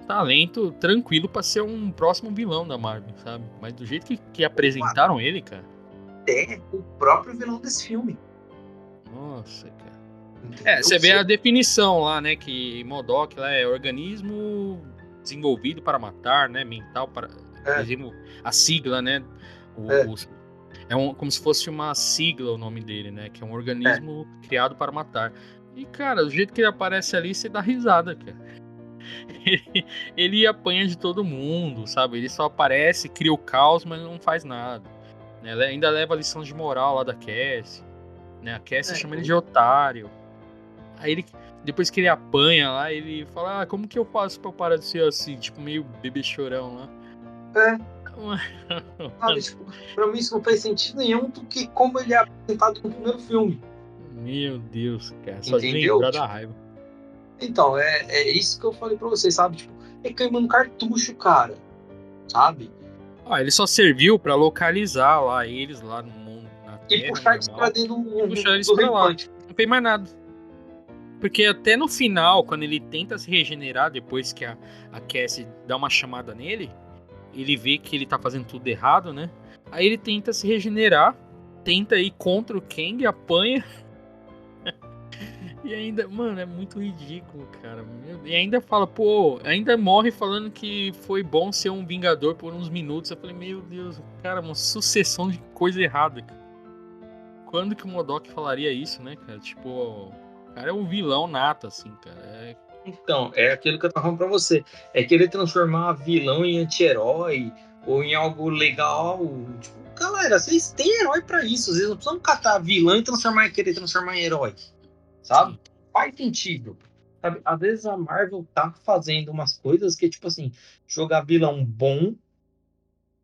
Speaker 2: talento tranquilo pra ser um próximo vilão da Marvel, sabe? Mas do jeito que apresentaram ele, cara.
Speaker 1: É o próprio vilão desse filme.
Speaker 2: Nossa, cara. Você vê a definição lá, né? Que MODOK lá é organismo desenvolvido para matar, né? Mental para... Exemplo, a sigla, né? Como se fosse uma sigla o nome dele, né? Que é um organismo criado para matar. E, cara, do jeito que ele aparece ali, você dá risada, cara. Ele apanha de todo mundo, sabe? Ele só aparece, cria o caos, mas não faz nada. Né? Ele ainda leva a lição de moral lá da Cassie. Né? A Cassie chama ele de otário. Aí ele, depois que ele apanha lá, ele fala, como que eu faço pra parar de ser assim? Tipo, meio bebê chorão lá.
Speaker 1: Sabe, tipo, pra mim isso não faz sentido nenhum do que como ele é apresentado no primeiro filme.
Speaker 2: Meu Deus, cara. Só de lembrar da raiva.
Speaker 1: Então, é isso que eu falei pra vocês, sabe? Tipo, queimando cartucho, cara. Sabe?
Speaker 2: Ele só serviu pra localizar lá eles lá no mundo, na Terra.
Speaker 1: E puxar eles pra dentro
Speaker 2: puxar eles pra lá. Não tem mais nada. Porque até no final, quando ele tenta se regenerar, depois que a Cassie dá uma chamada nele, ele vê que ele tá fazendo tudo errado, né? Aí ele tenta se regenerar, tenta ir contra o Kang, apanha. E ainda, mano, é muito ridículo, cara. E ainda fala, ainda morre falando que foi bom ser um Vingador por uns minutos. Eu falei, meu Deus, cara, uma sucessão de coisa errada. Quando que o MODOK falaria isso, né, cara? Tipo, o cara é um vilão nato, assim, cara.
Speaker 1: Então, é aquilo que eu tava falando pra você. É querer transformar vilão em anti-herói ou em algo legal. Tipo, galera, vocês têm herói pra isso. Vocês não precisam catar vilão e querer transformar em herói. Sabe? Sim. Faz sentido. Sabe? Às vezes a Marvel tá fazendo umas coisas que, tipo assim, jogar vilão bom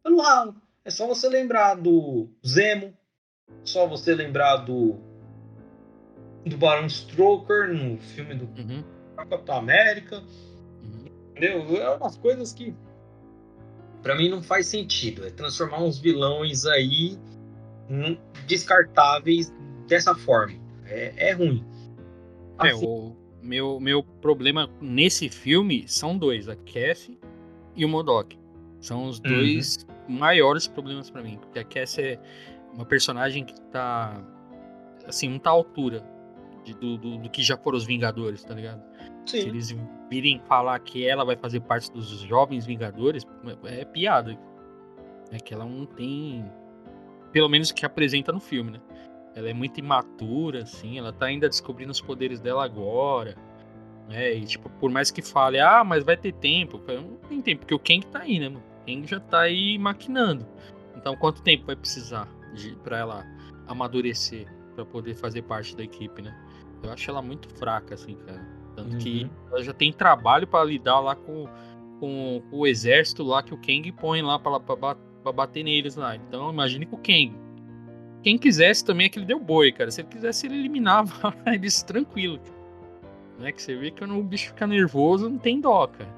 Speaker 1: pelo ralo. É só você lembrar do Zemo. Só você lembrar do Barão Stroker no filme do Capitão América. Entendeu? É umas coisas que pra mim não faz sentido. É transformar uns vilões aí descartáveis dessa forma. É ruim. Assim,
Speaker 2: O meu problema nesse filme são dois, a Cassie e o MODOK. São os dois maiores problemas pra mim, porque a Cassie é uma personagem que tá, assim, não tá à altura do que já foram os Vingadores, tá ligado? Se
Speaker 1: sim.
Speaker 2: eles virem falar que ela vai fazer parte dos Jovens Vingadores, é piada. É que ela não tem, pelo menos o que apresenta no filme, né? Ela é muito imatura, assim, ela tá ainda descobrindo os poderes dela agora, né? E, tipo, por mais que fale, mas vai ter tempo. Não tem tempo, porque o Kang tá aí, né, mano? O Kang já tá aí maquinando. Então, quanto tempo vai precisar pra ela amadurecer, pra poder fazer parte da equipe, né? Eu acho ela muito fraca, assim, cara. Tanto que ela já tem trabalho pra lidar lá com o exército lá que o Kang põe lá pra bater neles lá. Então, imagine com o Kang. Quem quisesse também é que ele deu boi, cara. Se ele quisesse, ele eliminava eles tranquilo. Né? Que você vê que quando o bicho fica nervoso, não tem dó, cara.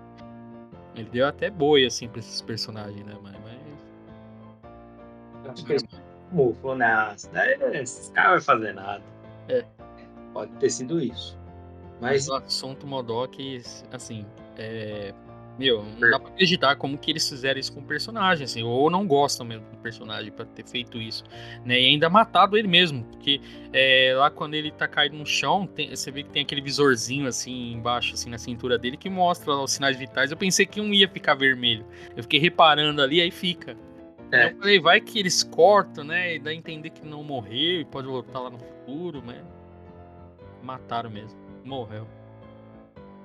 Speaker 2: Ele deu até boi, assim, pra esses personagens, né, mano?
Speaker 1: Acho que ele falou, né? Esses caras não vão fazer nada. Pode ter sido isso.
Speaker 2: Mas
Speaker 1: Mas
Speaker 2: o assunto MODOK, assim, meu, não dá pra acreditar como que eles fizeram isso com o personagem, assim, ou não gostam mesmo do personagem pra ter feito isso, né? E ainda matado ele mesmo, porque lá quando ele tá caído no chão, você vê que tem aquele visorzinho, assim, embaixo, assim, na cintura dele, que mostra lá os sinais vitais. Eu pensei que um ia ficar vermelho. Eu fiquei reparando ali, aí fica. Eu falei, vai que eles cortam, né? E dá a entender que não morreu e pode voltar lá no futuro, mas mataram mesmo. Morreu.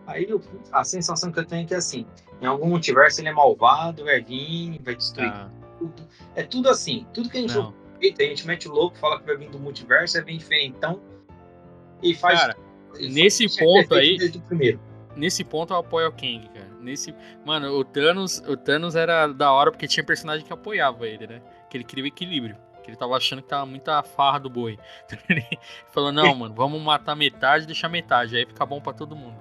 Speaker 1: aí a sensação que eu tenho é que, assim, em algum multiverso ele é malvado, vai vir, vai destruir tudo. É tudo assim. Tudo que a gente
Speaker 2: Não.
Speaker 1: a gente mete o louco, fala que vai vir do multiverso, é bem diferentão e faz.
Speaker 2: Cara,
Speaker 1: E
Speaker 2: nesse
Speaker 1: tinha que ter
Speaker 2: ponto
Speaker 1: feito
Speaker 2: aí,
Speaker 1: desde o primeiro.
Speaker 2: nesse ponto eu apoio o Kang, cara. Mano, o Thanos era da hora porque tinha personagem que apoiava ele, né? Que ele queria o equilíbrio. Que ele tava achando que tava muita farra do boi. Ele falou, não, mano, vamos matar metade e deixar metade. Aí fica bom pra todo mundo.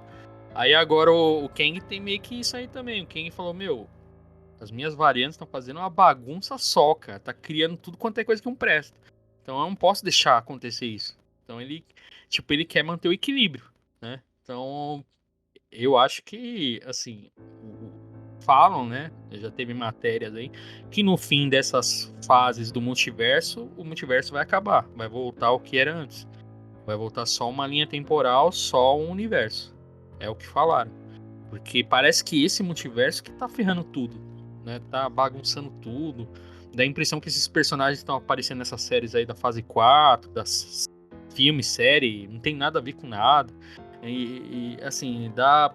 Speaker 2: Aí agora o Kang tem meio que isso aí também. O Kang falou, meu, as minhas variantes estão fazendo uma bagunça só, cara. Tá criando tudo quanto é coisa que não presta. Então eu não posso deixar acontecer isso. Então ele quer manter o equilíbrio, né? Então eu acho que, assim, falam, né? Já teve matérias aí, que no fim dessas fases do multiverso, o multiverso vai acabar. Vai voltar ao que era antes. Vai voltar só uma linha temporal, só um universo. É o que falaram. Porque parece que esse multiverso que tá ferrando tudo, né? Tá bagunçando tudo. Dá a impressão que esses personagens estão aparecendo nessas séries aí da fase 4, das filme, série, não tem nada a ver com nada. Assim, dá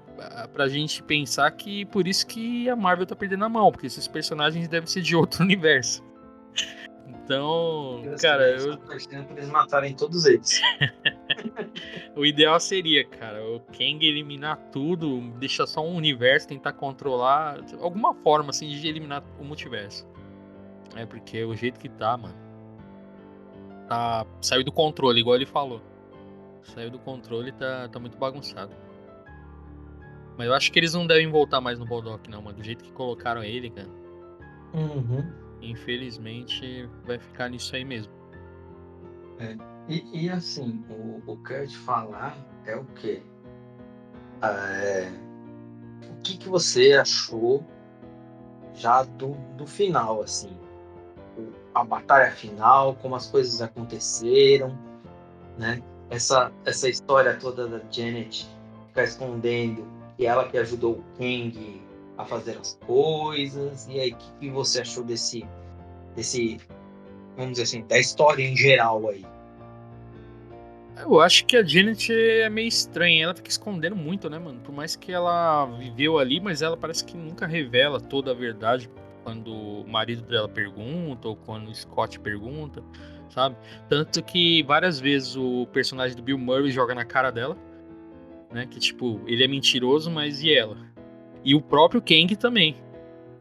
Speaker 2: pra gente pensar que por isso que a Marvel tá perdendo a mão, porque esses personagens devem ser de outro universo. Então, cara,
Speaker 1: Estou torcendo pra eles matarem todos eles.
Speaker 2: o ideal seria, cara, o Kang eliminar tudo, deixar só um universo, tentar controlar alguma forma assim de eliminar o multiverso. Porque o jeito que tá, mano, saiu do controle, igual ele falou. Saiu do controle, tá muito bagunçado. Mas eu acho que eles não devem voltar mais no MODOK, não, mano. Do jeito que colocaram ele, cara. Infelizmente, vai ficar nisso aí mesmo.
Speaker 1: E assim, o que eu ia te falar é o quê? O que você achou já do final, assim? A batalha final, como as coisas aconteceram, né? Essa história toda da Janet ficar escondendo e ela que ajudou o Kang a fazer as coisas. E aí, o que você achou desse, vamos dizer assim, da história em geral aí?
Speaker 2: Eu acho que a Janet é meio estranha. Ela fica escondendo muito, né, mano? Por mais que ela viveu ali, mas ela parece que nunca revela toda a verdade quando o marido dela pergunta ou quando o Scott pergunta, sabe? Tanto que várias vezes o personagem do Bill Murray joga na cara dela, né? Que tipo, ele é mentiroso, mas e ela? E o próprio Kang também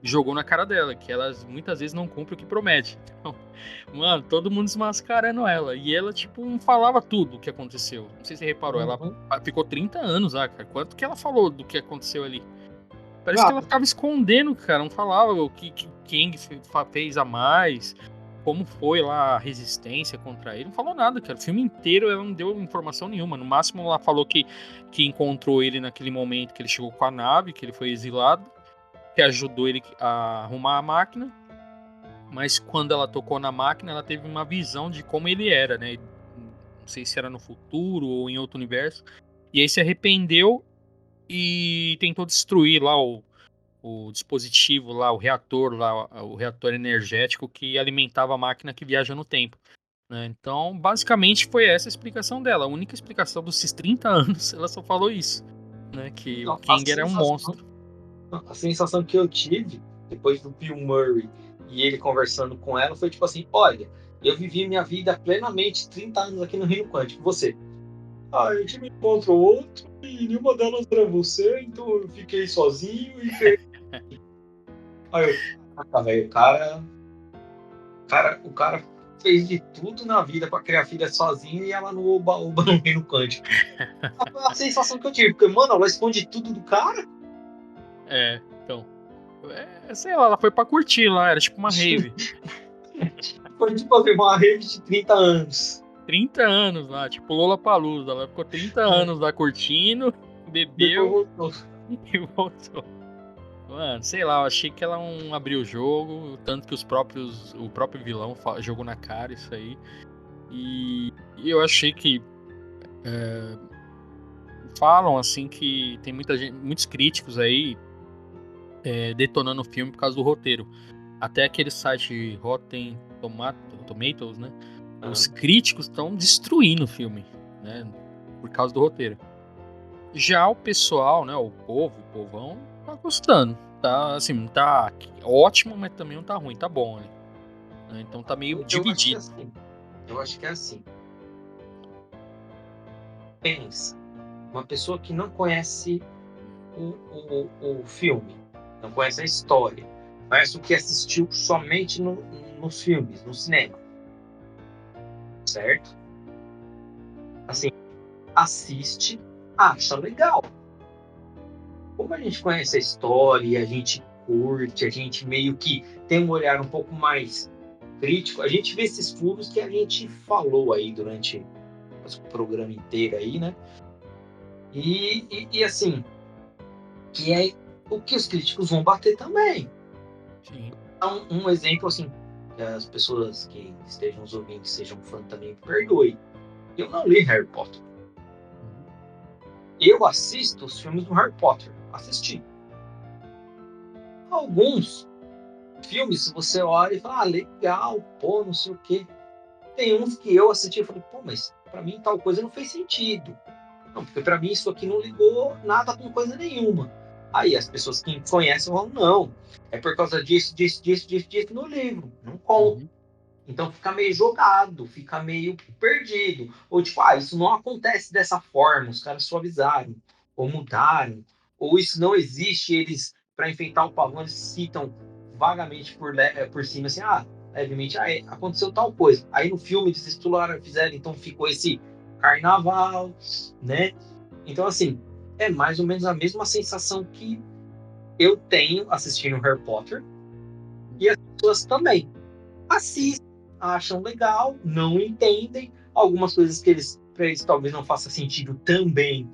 Speaker 2: jogou na cara dela, que ela muitas vezes não cumpre o que promete. Então, mano, todo mundo desmascarando ela. E ela, tipo, não falava tudo o que aconteceu. Não sei se você reparou, ela ficou 30 anos lá, cara. Quanto que ela falou do que aconteceu ali? Parece que ela ficava escondendo, cara. Não falava o que Kang fez a mais. como foi lá a resistência contra ele. Não falou nada, cara. O filme inteiro ela não deu informação nenhuma. No máximo ela falou que encontrou ele naquele momento que ele chegou com a nave, que ele foi exilado, que ajudou ele a arrumar a máquina. Mas quando ela tocou na máquina, ela teve uma visão de como ele era, né? Não sei se era no futuro ou em outro universo. E aí se arrependeu e tentou destruir lá o dispositivo lá, o reator lá, o reator energético que alimentava a máquina que viaja no tempo, né? Então, basicamente foi essa a explicação dela. A única explicação desses 30 anos, ela só falou isso, né? Que o
Speaker 1: Então,
Speaker 2: Kang era um monstro.
Speaker 1: a sensação que eu tive depois do Bill Murray e ele conversando com ela foi tipo assim: olha, eu vivi minha vida plenamente 30 anos aqui no Reino Quântico. Você? Ah, a gente me encontrou outro e nenhuma delas era você, então eu fiquei sozinho e. Aí eu, velho, o cara fez de tudo na vida pra criar filha sozinho e ela no oba-oba no Reino Quântico. A sensação que eu tive, porque, mano, ela esconde tudo do cara.
Speaker 2: Então. Sei lá, ela foi pra curtir lá, era tipo uma rave.
Speaker 1: Foi tipo uma rave de 30 anos.
Speaker 2: 30 anos lá, tipo Lollapalooza. Ela ficou 30 anos lá curtindo, bebeu e voltou. Mano, sei lá, eu achei que ela não abriu o jogo, tanto que o próprio vilão jogou na cara isso aí. E eu achei que falam assim que tem muita gente, muitos críticos aí detonando o filme por causa do roteiro. Até aquele site Rotten Tomatoes, né? Os críticos estão destruindo o filme, né? Por causa do roteiro. Já o pessoal, né? O povão, tá gostando. Tá, assim, não tá ótimo, mas também não tá ruim, tá bom, né? Então tá meio dividido.
Speaker 1: Eu acho que é assim. Pensa, uma pessoa que não conhece o filme, não conhece a história, conhece o que assistiu somente nos filmes, no cinema, certo? Assim, assiste, acha legal. Como a gente conhece a história, a gente curte, a gente meio que tem um olhar um pouco mais crítico, a gente vê esses furos que a gente falou aí durante o programa inteiro aí, né? E assim, que é o que os críticos vão bater também.
Speaker 2: Sim.
Speaker 1: Então, um exemplo assim, que as pessoas que estejam nos ouvindo, que sejam fã também, me perdoe. Eu não li Harry Potter. Eu assisto os filmes do Harry Potter. Assisti. Alguns filmes, se você olha e fala, legal, pô, não sei o quê. Tem uns que eu assisti e falei, pô, mas pra mim tal coisa não fez sentido. Não, porque pra mim isso aqui não ligou nada com coisa nenhuma. Aí as pessoas que conhecem falam, não, é por causa disso no livro. Não conta. Então fica meio jogado, fica meio perdido. Ou tipo, isso não acontece dessa forma, os caras suavizaram, ou mudaram, ou isso não existe, eles, para enfeitar o pavão, eles citam vagamente por cima, assim, levemente, aconteceu tal coisa. Aí no filme eles exploraram, fizeram, então ficou esse carnaval, né? Então, assim, é mais ou menos a mesma sensação que eu tenho assistindo Harry Potter, e as pessoas também assistem, acham legal, não entendem, algumas coisas que para eles talvez não faça sentido também,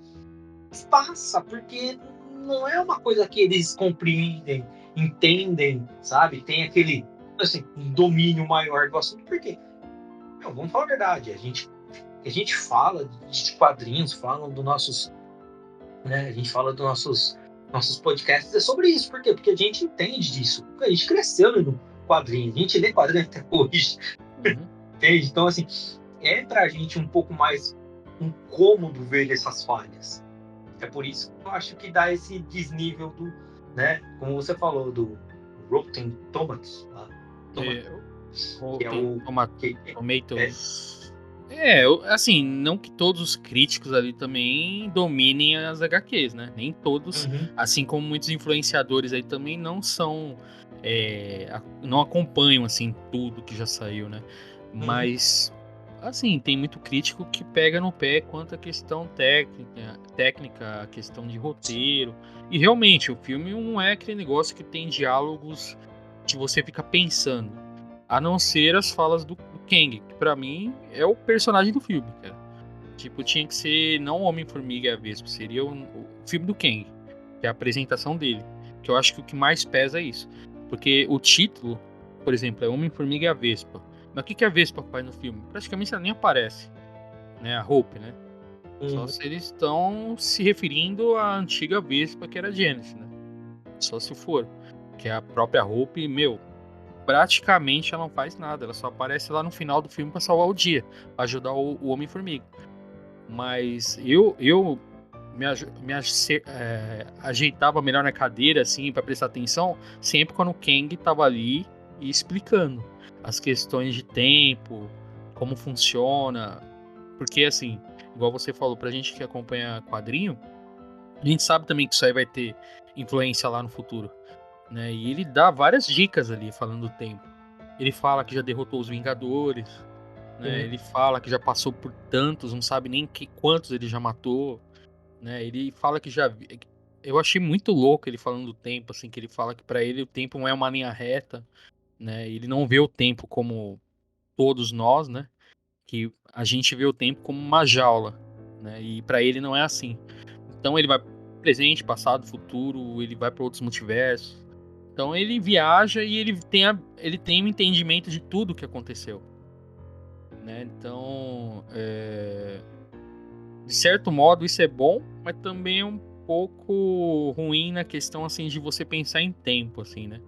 Speaker 1: mas passa, porque não é uma coisa que eles compreendem, entendem, sabe? Tem aquele assim, um domínio maior do assunto, porque vamos falar a verdade, a gente fala de quadrinhos, fala dos nossos, né? A gente fala dos nossos podcasts é sobre isso, por quê? Porque a gente entende disso, a gente cresceu no quadrinho, a gente lê quadrinho até hoje. Entende? Então, assim, é pra gente um pouco mais incômodo ver essas falhas. É por isso que eu acho que dá esse desnível do, né? Como você falou, do Rotten Tomatoes. Que é o...
Speaker 2: Tomatoes. Assim, não que todos os críticos ali também dominem as HQs, né? Nem todos, assim como muitos influenciadores aí também não são... não acompanham, assim, tudo que já saiu, né? Mas, assim, tem muito crítico que pega no pé quanto à questão técnica, a questão de roteiro. E realmente, o filme não é aquele negócio que tem diálogos que você fica pensando. a não ser as falas do Kang, que pra mim é o personagem do filme, cara. Tipo, tinha que ser não o Homem-Formiga e a Vespa, seria o filme do Kang, que é a apresentação dele. Que eu acho que o que mais pesa é isso. Porque o título, por exemplo, é Homem-Formiga e a Vespa. Mas o que a Vespa faz no filme? Praticamente ela nem aparece, né? A Hope, né? Só se eles estão se referindo à antiga Vespa, que era a Genesis, né? Só se for. Que é a própria Hope, meu, praticamente ela não faz nada. Ela só aparece lá no final do filme pra salvar o dia, pra ajudar o Homem-Formiga. Mas eu ajeitava melhor na cadeira, assim, pra prestar atenção, sempre quando o Kang tava ali e explicando as questões de tempo, como funciona. Porque, assim, igual você falou, pra gente que acompanha quadrinho, a gente sabe também que isso aí vai ter influência lá no futuro, né? E ele dá várias dicas ali, falando do tempo. Ele fala que já derrotou os Vingadores, né? Ele fala que já passou por tantos, não sabe nem quantos ele já matou, né? Ele fala que já... Eu achei muito louco ele falando do tempo, assim, que ele fala que pra ele o tempo não é uma linha reta, né? Ele não vê o tempo como todos nós, né? Que a gente vê o tempo como uma jaula, né? E pra ele não é assim. Então ele vai presente, passado, futuro, ele vai para outros multiversos. Então ele viaja e ele tem um entendimento de tudo que aconteceu, né? Então, de certo modo isso é bom, mas também é um pouco ruim na questão assim de você pensar em tempo, assim, né?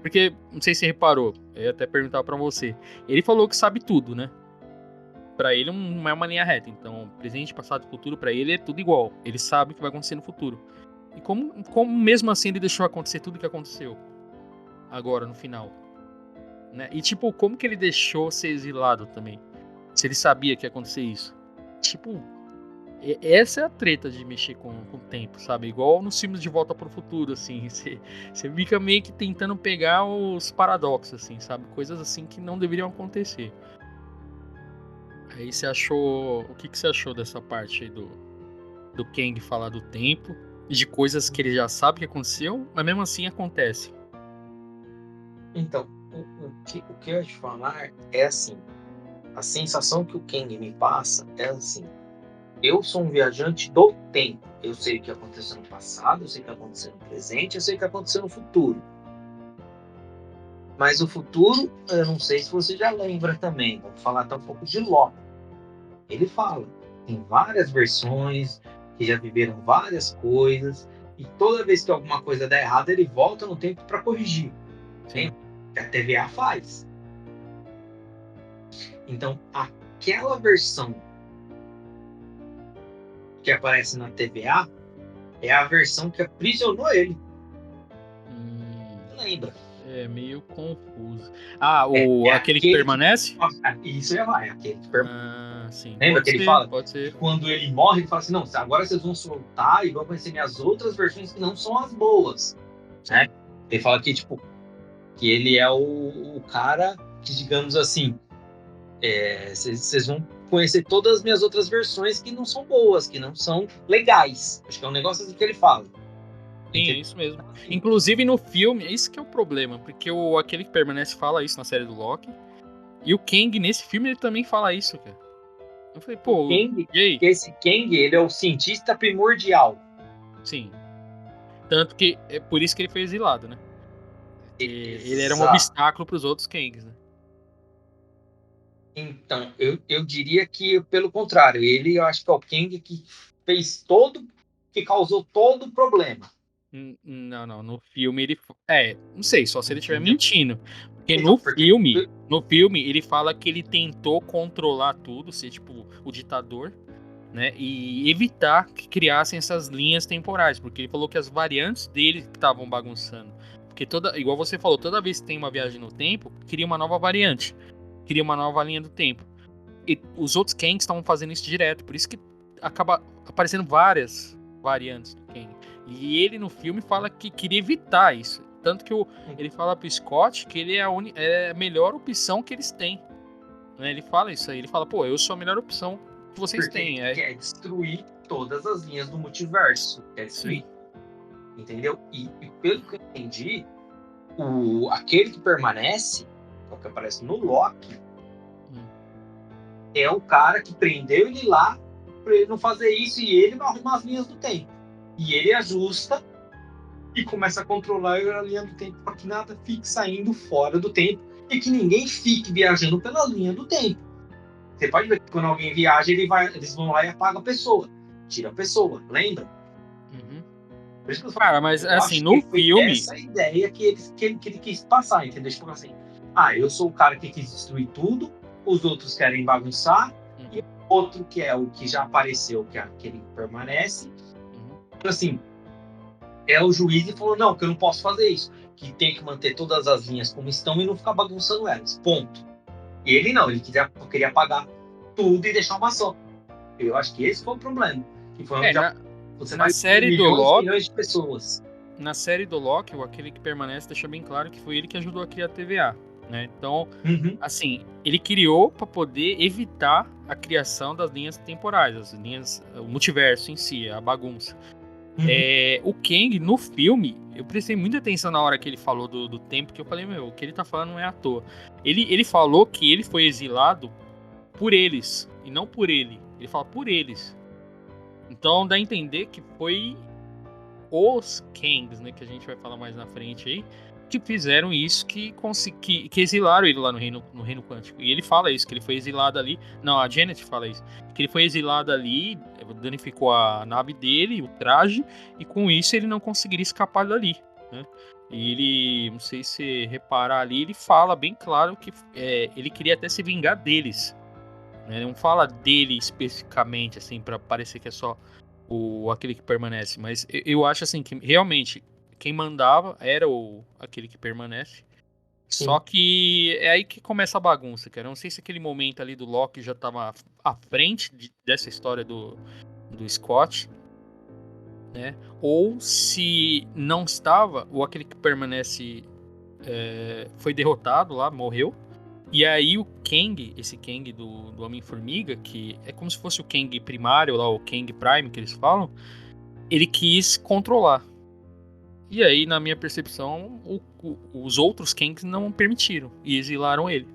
Speaker 2: Porque não sei se você reparou, eu ia até perguntar para você. Ele falou que sabe tudo, né? Pra ele não é uma linha reta. Então, presente, passado e futuro, pra ele é tudo igual. Ele sabe o que vai acontecer no futuro. E como mesmo assim ele deixou acontecer tudo o que aconteceu agora, no final? Né? E, tipo, como que ele deixou ser exilado também? Se ele sabia que ia acontecer isso. Tipo, essa é a treta de mexer com o tempo, sabe? Igual nos filmes de Volta pro Futuro, assim. Você fica meio que tentando pegar os paradoxos, assim, sabe? Coisas assim que não deveriam acontecer. Aí você achou. O que você achou dessa parte aí do Kang falar do tempo e de coisas que ele já sabe que aconteceu, mas mesmo assim acontece?
Speaker 1: Então, o que eu ia te falar é assim, a sensação que o Kang me passa é assim, eu sou um viajante do tempo. Eu sei o que aconteceu no passado, eu sei o que aconteceu no presente, eu sei o que aconteceu no futuro. Mas o futuro, eu não sei se você já lembra também. Vamos falar até um pouco de Loki. Ele fala, tem várias versões, que já viveram várias coisas, e toda vez que alguma coisa dá errado, ele volta no tempo para corrigir. Sim. Que a TVA faz. Então, aquela versão que aparece na TVA é a versão que aprisionou ele. Lembra?
Speaker 2: É meio confuso. Aquele que permanece?
Speaker 1: Isso já vai, aquele que permanece.
Speaker 2: Sim.
Speaker 1: Lembra que ele fala?
Speaker 2: Pode ser.
Speaker 1: Que quando ele morre, ele fala assim: não, agora vocês vão soltar e vão conhecer minhas outras versões que não são as boas. Né? Ele fala que, tipo, que ele é o cara que, digamos assim, vocês vão conhecer todas as minhas outras versões que não são boas, que não são legais. Acho que é um negócio assim que ele fala.
Speaker 2: Sim, é isso mesmo. Inclusive no filme, esse que é o problema, porque aquele que permanece fala isso na série do Loki. E o Kang, nesse filme, ele também fala isso, cara. Eu falei, pô,
Speaker 1: Kang,
Speaker 2: e aí?
Speaker 1: esse Kang, ele é o cientista primordial.
Speaker 2: Sim. Tanto que é por isso que ele foi exilado, né? Ele era um
Speaker 1: Exato.
Speaker 2: obstáculo pros outros Kangs, né?
Speaker 1: Então, eu diria que, pelo contrário, eu acho que é o Kang que que causou todo o problema.
Speaker 2: Não, no filme ele... não sei, só se ele estiver mentindo. Porque
Speaker 1: Então,
Speaker 2: no filme ele fala que ele tentou controlar tudo, ser tipo o ditador, né? E evitar que criassem essas linhas temporais, porque ele falou que as variantes dele estavam bagunçando. Porque igual você falou, toda vez que tem uma viagem no tempo, cria uma nova variante, cria uma nova linha do tempo. E os outros Kangs estavam fazendo isso direto, por isso que acaba aparecendo várias variantes do Kang. E ele no filme fala que queria evitar isso. Tanto que ele fala pro Scott que ele é a melhor opção que eles têm. Né? Ele fala isso aí, ele fala, pô, eu sou a melhor opção que vocês têm.
Speaker 1: Ele quer destruir todas as linhas do multiverso. Quer destruir. Sim. Entendeu? E pelo que eu entendi, aquele que permanece, que é o que aparece no Loki, é o cara que prendeu ele lá pra ele não fazer isso e ele vai arrumar as linhas do tempo. E ele ajusta e começa a controlar a linha do tempo para que nada fique saindo fora do tempo e que ninguém fique viajando pela linha do tempo. Você pode ver que quando alguém viaja, eles vão lá e apagam a pessoa. Tira a pessoa, lembra? Por isso que eu falo,
Speaker 2: Cara, mas
Speaker 1: eu
Speaker 2: assim,
Speaker 1: acho
Speaker 2: no
Speaker 1: que foi
Speaker 2: filme.
Speaker 1: essa ideia que ele quis passar, entendeu? Tipo assim, eu sou o cara que quis destruir tudo, os outros querem bagunçar, e o outro que é o que já apareceu, que é aquele que permanece, assim, é o juiz e falou, não, que eu não posso fazer isso, que tem que manter todas as linhas como estão e não ficar bagunçando elas, ponto. E ele não, ele queria apagar tudo e deixar uma só. Eu acho que esse foi o problema. Que foi onde você vai
Speaker 2: série do
Speaker 1: milhões e
Speaker 2: Loki,
Speaker 1: milhões de pessoas.
Speaker 2: na série do Loki, aquele que permanece deixa bem claro que foi ele que ajudou a criar a TVA, né? Então, assim, ele criou para poder evitar a criação das linhas temporais, as linhas, o multiverso em si, a bagunça. O Kang, no filme, eu prestei muita atenção na hora que ele falou do tempo, que eu falei, o que ele tá falando não é à toa. Ele falou que ele foi exilado por eles, e não por ele. Ele fala por eles. Então dá a entender que foi os Kangs, né, que a gente vai falar mais na frente aí, que fizeram isso, que exilaram ele lá no reino quântico. E ele fala isso, que ele foi exilado ali. Não, a Janet fala isso. Que ele foi exilado ali, danificou a nave dele, o traje, e com isso ele não conseguiria escapar dali, né? E ele, não sei se reparar ali, ele fala bem claro que ele queria até se vingar deles. Né? Não fala dele especificamente, assim, para parecer que é só aquele que permanece. Mas eu acho, assim, que realmente quem mandava era aquele que permanece. Sim. Só que é aí que começa a bagunça, cara. Eu não sei se aquele momento ali do Loki já tava à frente dessa história do Scott, né? Ou se não estava, ou aquele que permanece foi derrotado lá, morreu. E aí o Kang, esse Kang do Homem-Formiga, que é como se fosse o Kang primário lá, o Kang Prime que eles falam, ele quis controlar. E aí, na minha percepção, os outros Kangs não permitiram e exilaram ele.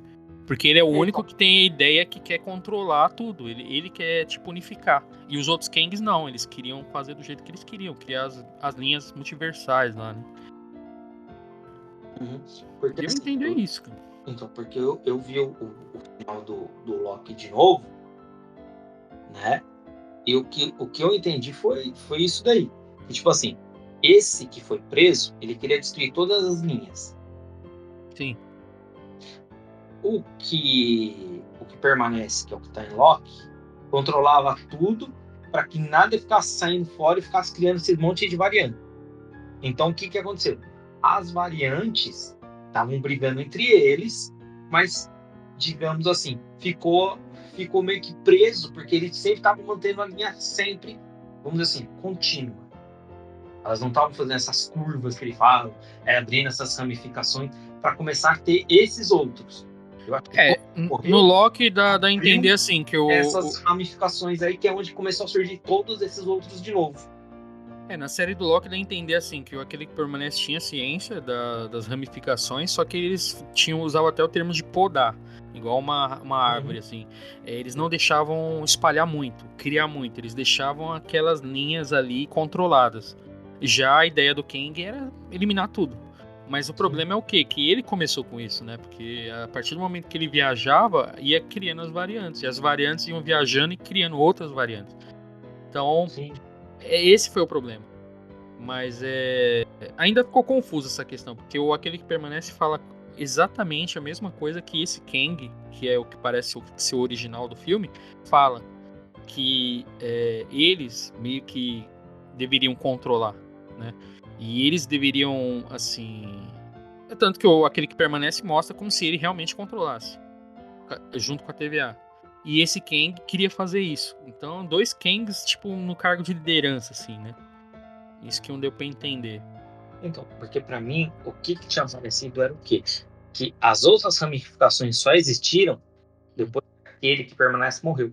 Speaker 2: Porque ele é o único que tem a ideia que quer controlar tudo. Ele quer, tipo, unificar. E os outros Kangs não, eles queriam fazer do jeito que eles queriam, criar as linhas multiversais lá, né?
Speaker 1: Porque,
Speaker 2: eu entendi isso, cara.
Speaker 1: Então, porque eu vi o final do Loki de novo, né? E o que eu entendi foi isso daí. E, tipo assim, esse que foi preso, ele queria destruir todas as linhas.
Speaker 2: Sim.
Speaker 1: O que permanece, que é o que tá em Loki, controlava tudo para que nada ficasse saindo fora e ficasse criando esse monte de variante. Então, o que aconteceu? As variantes estavam brigando entre eles, mas, digamos assim, ficou meio que preso, porque eles sempre estavam mantendo a linha sempre, vamos dizer assim, contínua. Elas não estavam fazendo essas curvas que ele fala, abrindo essas ramificações, para começar a ter esses outros. Eu acho que
Speaker 2: no Loki dá a entender assim, que
Speaker 1: essas ramificações aí, que é onde começou a surgir todos esses outros de novo.
Speaker 2: Na série do Loki dá a entender assim, que aquele que permanece tinha ciência das ramificações, só que eles usavam até o termo de podar, igual uma árvore, assim. Eles não deixavam espalhar muito, criar muito, eles deixavam aquelas linhas ali controladas. Já a ideia do Kang era eliminar tudo. Mas o problema é o quê? Que ele começou com isso, né? Porque a partir do momento que ele viajava, ia criando as variantes. E as variantes iam viajando e criando outras variantes. Então, esse foi o problema. Mas ainda ficou confuso essa questão, porque aquele que permanece fala exatamente a mesma coisa que esse Kang, que é o que parece ser o original do filme, fala. Que eles meio que deveriam controlar, né? E eles deveriam, assim... Tanto que aquele que permanece mostra como se ele realmente controlasse, junto com a TVA. E esse Kang queria fazer isso. Então, dois Kangs, tipo, no cargo de liderança, assim, né? Isso que não deu pra entender.
Speaker 1: Então, porque pra mim, o que tinha aparecido era o quê? Que as outras ramificações só existiram depois que aquele que permanece morreu.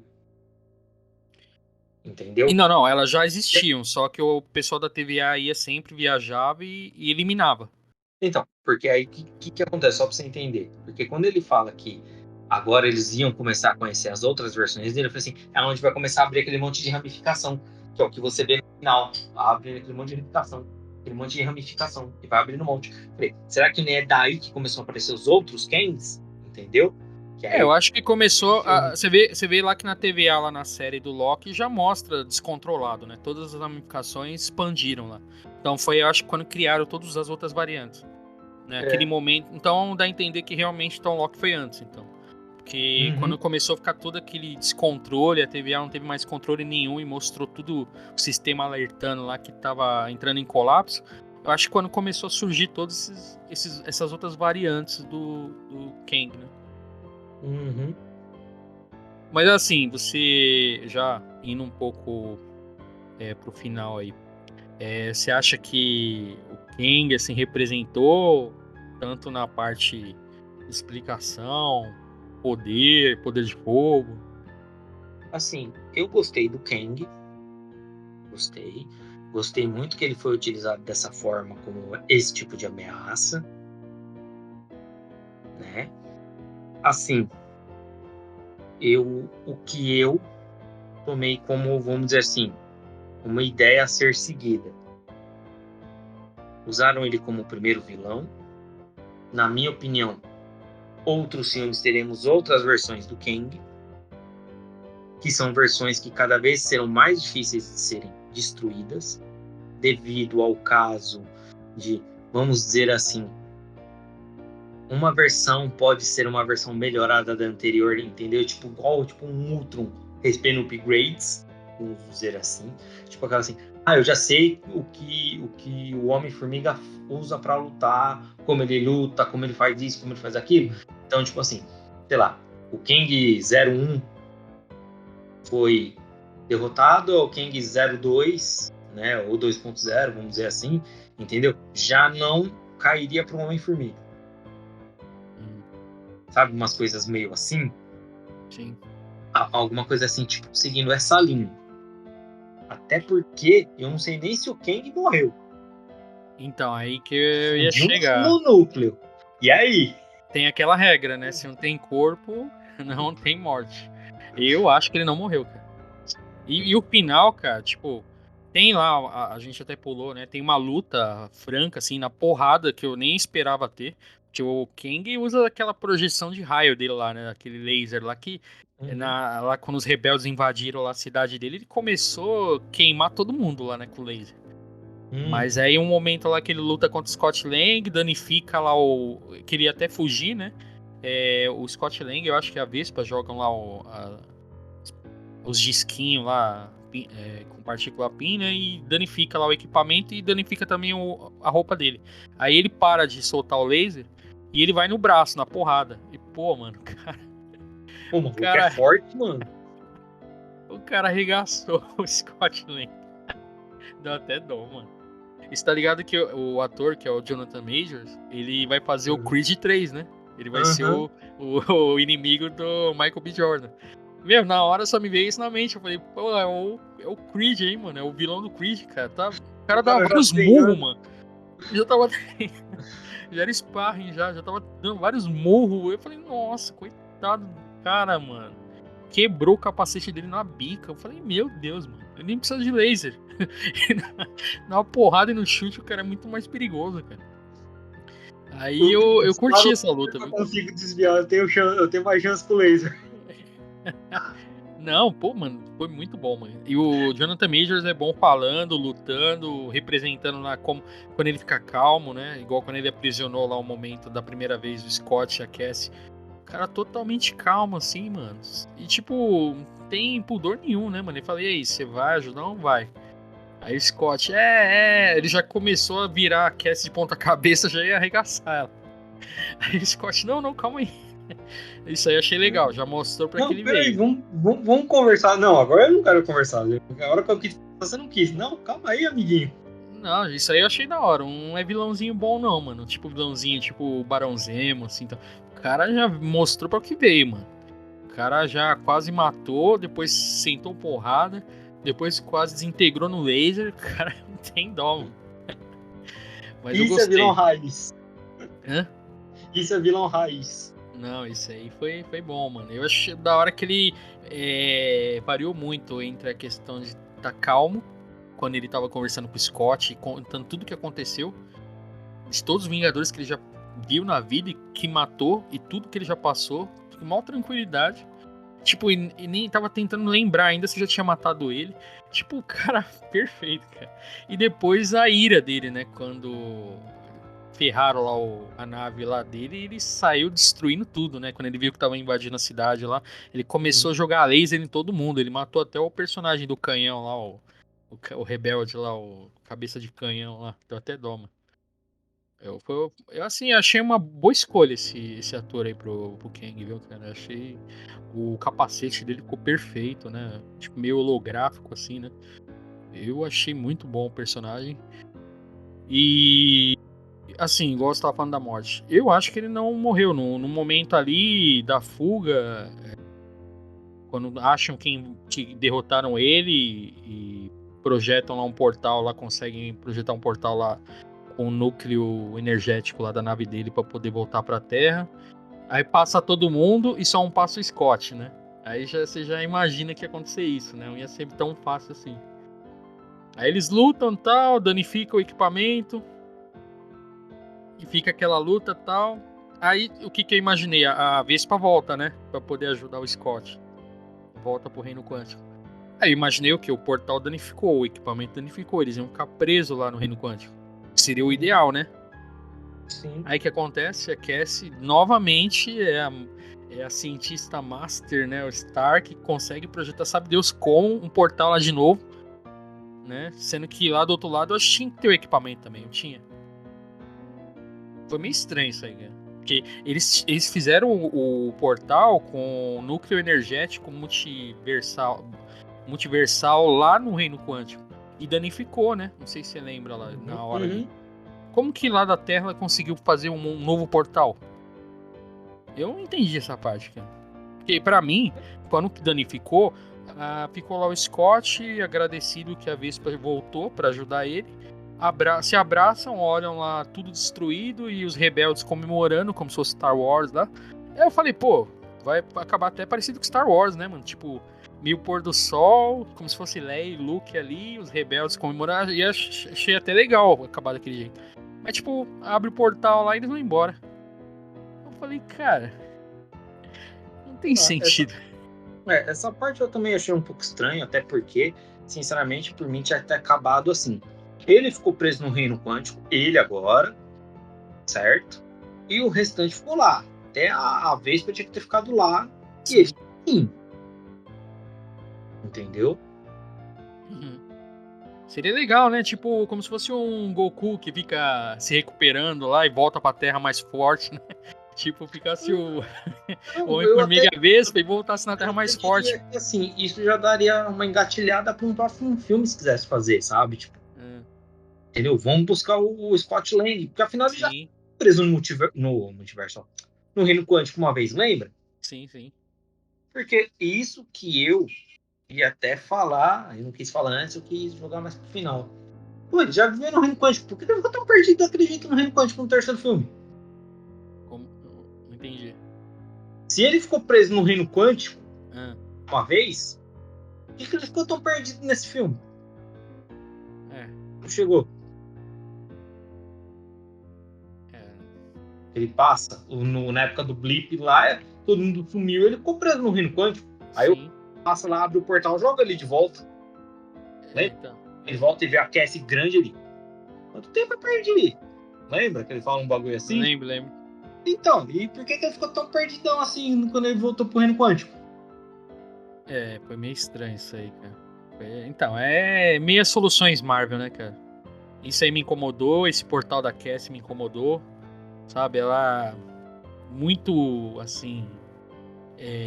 Speaker 1: Entendeu?
Speaker 2: E não, elas já existiam, só que o pessoal da TVA ia sempre, viajava e eliminava.
Speaker 1: Então, porque aí que acontece? Só pra você entender. Porque quando ele fala que agora eles iam começar a conhecer as outras versões dele, eu falei assim, é onde vai começar a abrir aquele monte de ramificação, que é o que você vê no final. Abre aquele monte de ramificação, aquele monte de ramificação, e vai abrindo um monte. Eu falei, será que não é daí que começou a aparecer os outros Kangs? Entendeu? Que
Speaker 2: Eu
Speaker 1: aí
Speaker 2: acho que começou.
Speaker 1: filme.
Speaker 2: Você vê lá que na TVA, lá na série do Loki, já mostra descontrolado, né? Todas as ramificações expandiram lá. Então foi, eu acho, quando criaram todas as outras variantes. Né? Aquele
Speaker 1: É.
Speaker 2: momento. Então dá a entender que realmente Tom Loki foi antes, então. Porque
Speaker 1: Uhum.
Speaker 2: quando começou a ficar todo aquele descontrole, a TVA não teve mais controle nenhum e mostrou tudo o sistema alertando lá que tava entrando em colapso. Eu acho que quando começou a surgir todas essas outras variantes do Kang, né?
Speaker 1: Uhum.
Speaker 2: Mas assim, você já indo um pouco pro final aí, você acha que o Kang assim, representou tanto na parte de explicação, poder de fogo?
Speaker 1: Assim, eu gostei do Kang, gostei. Gostei muito que ele foi utilizado dessa forma, como esse tipo de ameaça, né? Assim, o que eu tomei como, vamos dizer assim, uma ideia a ser seguida. Usaram ele como o primeiro vilão. Na minha opinião, outros filmes teremos outras versões do Kang, que são versões que cada vez serão mais difíceis de serem destruídas, devido ao caso de, vamos dizer assim, uma versão pode ser uma versão melhorada da anterior, entendeu? Tipo, igual tipo um Ultron recebendo upgrades, vamos dizer assim. Tipo aquela assim, eu já sei o que o Homem-Formiga usa para lutar, como ele luta, como ele faz isso, como ele faz aquilo. Então, tipo assim, sei lá, o Kang 01 foi derrotado, o Kang 02, né, ou 2.0, vamos dizer assim, entendeu? Já não cairia para o Homem-Formiga. Sabe, umas coisas meio assim,
Speaker 2: Sim.
Speaker 1: alguma coisa assim, tipo, seguindo essa linha. Até porque eu não sei nem se o Kang morreu.
Speaker 2: Então, aí que eu ia
Speaker 1: Fundiu
Speaker 2: chegar.
Speaker 1: no núcleo. E aí?
Speaker 2: Tem aquela regra, né? Se não tem corpo, não tem morte. Eu acho que ele não morreu, cara. E o final, cara, tipo, tem lá, a gente até pulou, né? Tem uma luta franca, assim, na porrada que eu nem esperava ter. Que o Kang usa aquela projeção de raio dele lá, né? Aquele laser lá que,
Speaker 1: Uhum.
Speaker 2: lá quando os rebeldes invadiram lá a cidade dele, ele começou a queimar todo mundo lá, né? Com o laser. Mas
Speaker 1: Uhum.
Speaker 2: aí um momento lá que ele luta contra o Scott Lang, danifica lá o. Queria até fugir, né? O Scott Lang, eu acho que a Vespa jogam lá os disquinhos lá com partícula pin, né? E danifica lá o equipamento e danifica também a roupa dele. Aí ele para de soltar o laser e ele vai no braço, na porrada. E pô, mano,
Speaker 1: O
Speaker 2: o
Speaker 1: maluco é
Speaker 2: cara,
Speaker 1: forte, mano.
Speaker 2: o cara arregaçou o Scott Lang. Deu até dó, mano. E você tá ligado que o ator, que é o Jonathan Majors, ele vai fazer o
Speaker 1: Uhum.
Speaker 2: Creed 3, né? Ele vai ser
Speaker 1: Uhum.
Speaker 2: o inimigo do Michael B. Jordan. Meu, na hora só me veio isso na mente. Eu falei, pô, é o Creed, hein, mano? É o vilão do Creed, cara. Tá, o
Speaker 1: O
Speaker 2: cara dava
Speaker 1: cara já
Speaker 2: vários murros,
Speaker 1: treinando.
Speaker 2: mano. Já tava. Já era sparring, já tava dando vários murros. Eu falei, nossa, coitado do cara, mano. Quebrou o capacete dele na bica. Eu falei, meu Deus, mano. Ele nem precisa de laser. Na porrada e no chute, o cara é muito mais perigoso, cara. Aí eu curti essa luta,
Speaker 1: Eu
Speaker 2: viu?
Speaker 1: consigo desviar, eu tenho mais chance com o laser.
Speaker 2: Não, pô, mano, foi muito bom, mano. E o Jonathan Majors é bom falando, lutando, representando lá como quando ele fica calmo, né? Igual quando ele aprisionou lá o momento da primeira vez o Scott e a Cassie. O cara totalmente calmo, assim, mano. E tipo, não tem pudor nenhum, né, mano? Ele fala, e aí, você vai ajudar ou não vai? Aí o Scott, ele já começou a virar a Cassie de ponta cabeça, já ia arregaçar ela. Aí o Scott, não, calma aí. Isso aí eu achei legal, já mostrou pra que
Speaker 1: Não,
Speaker 2: ele
Speaker 1: peraí,
Speaker 2: veio.
Speaker 1: vamos conversar. Não, agora eu não quero conversar. A hora que eu quis, você não quis. Não, calma aí, amiguinho.
Speaker 2: Não, isso aí eu achei da hora. Não é vilãozinho bom, não, mano. Tipo vilãozinho, tipo o Barão Zemo, assim. Então. O cara já mostrou pra que veio, mano. O cara já quase matou, depois sentou porrada, depois quase desintegrou no laser. O cara não tem dó, mano. Mas eu
Speaker 1: Isso é vilão
Speaker 2: gostei.
Speaker 1: raiz.
Speaker 2: Hã?
Speaker 1: Isso é vilão raiz.
Speaker 2: Não, isso aí foi bom, mano. Eu achei da hora que ele variou muito entre a questão de estar calmo, quando ele tava conversando com o Scott, e contando tudo o que aconteceu, de todos os Vingadores que ele já viu na vida e que matou, e tudo que ele já passou, com maior tranquilidade. Tipo, e nem tava tentando lembrar ainda se já tinha matado ele. Tipo, cara, perfeito, cara. E depois a ira dele, né? Quando ferraram lá a nave lá dele e ele saiu destruindo tudo, né? Quando ele viu que tava invadindo a cidade lá, ele começou a jogar laser em todo mundo. Ele matou até o personagem do canhão lá, o rebelde lá, o cabeça de canhão lá. Deu até dó, mano. Eu assim, achei uma boa escolha esse ator aí pro Kang, viu, cara? Eu achei o capacete dele ficou perfeito, né? Tipo, meio holográfico, assim, né? Eu achei muito bom o personagem. E, assim, igual você tava falando da morte. Eu acho que ele não morreu no momento ali da fuga, quando acham que derrotaram ele e projetam lá um portal, lá conseguem projetar um portal lá com o núcleo energético lá da nave dele para poder voltar para a Terra. Aí passa todo mundo e só um passa o Scott, né? Aí você já imagina que ia acontecer isso, né? Não ia ser tão fácil assim. Aí eles lutam tal, danificam o equipamento e fica aquela luta tal. Aí o que eu imaginei? A Vespa volta, né? Pra poder ajudar o Scott. Volta pro Reino Quântico. Aí eu imaginei o que? O portal danificou, o equipamento danificou. Eles iam ficar presos lá no Reino Quântico. Seria o ideal, né?
Speaker 1: Sim.
Speaker 2: Aí o que acontece? A Cassie novamente é a cientista master, né? O Stark consegue projetar, sabe Deus como, um portal lá de novo, né? Sendo que lá do outro lado eu tinha que ter o equipamento também, eu tinha. Foi meio estranho isso aí, cara. Porque eles fizeram o portal com núcleo energético multiversal lá no Reino Quântico. E danificou, né? Não sei se você lembra lá na hora ali. Como que lá da Terra ela conseguiu fazer um novo portal? Eu não entendi essa parte, cara. Porque pra mim, quando danificou, ficou lá o Scott agradecido que a Vespa voltou pra ajudar ele. Se abraçam, olham lá tudo destruído e os rebeldes comemorando como se fosse Star Wars lá. Aí eu falei, pô, vai acabar até parecido com Star Wars, né, mano? Tipo, meio pôr do sol, como se fosse Leia e Luke ali, os rebeldes comemorando. E achei até legal acabar daquele jeito. Mas, tipo, abre o portal lá e eles vão embora. Eu falei, cara, não tem sentido.
Speaker 1: Essa parte eu também achei um pouco estranho, até porque, sinceramente, por mim tinha até acabado assim. Ele ficou preso no reino quântico, ele agora, certo? E o restante ficou lá. Até a Vespa tinha que ter ficado lá. E ele, sim. Entendeu?
Speaker 2: Uhum. Seria legal, né? Tipo, como se fosse um Goku que fica se recuperando lá e volta pra Terra mais forte, né? Tipo, ficasse o Homem-Formiga Vespa e voltasse na Terra mais forte.
Speaker 1: Que, assim, isso já daria uma engatilhada para um próximo filme se quisesse fazer, sabe? Tipo, entendeu? Vamos buscar o Scott Lang, porque afinal ele já foi preso no multiverso, no reino quântico uma vez, lembra?
Speaker 2: Sim, sim.
Speaker 1: Porque isso que eu ia até falar, eu não quis falar antes, eu quis jogar mais pro final. Pô, ele já viveu no reino quântico, por que ele ficou tão perdido daquele jeito no reino quântico no terceiro filme?
Speaker 2: Como? Não entendi.
Speaker 1: Se ele ficou preso no reino quântico uma vez, por que ele ficou tão perdido nesse filme? Não chegou. Ele passa, na época do blip lá, todo mundo sumiu, ele ficou preso no reino quântico. Aí eu passa lá, abre o portal, joga ele de volta. Lembra? Ele volta e vê a Cassie grande ali. Quanto tempo eu perdi? Lembra que ele fala um bagulho assim?
Speaker 2: Lembro.
Speaker 1: Então, e por que ele ficou tão perdidão assim quando ele voltou pro reino quântico?
Speaker 2: Foi meio estranho isso aí, cara. Então, é meias soluções Marvel, né, cara? Isso aí me incomodou, esse portal da Cassie me incomodou, sabe? Ela muito, assim,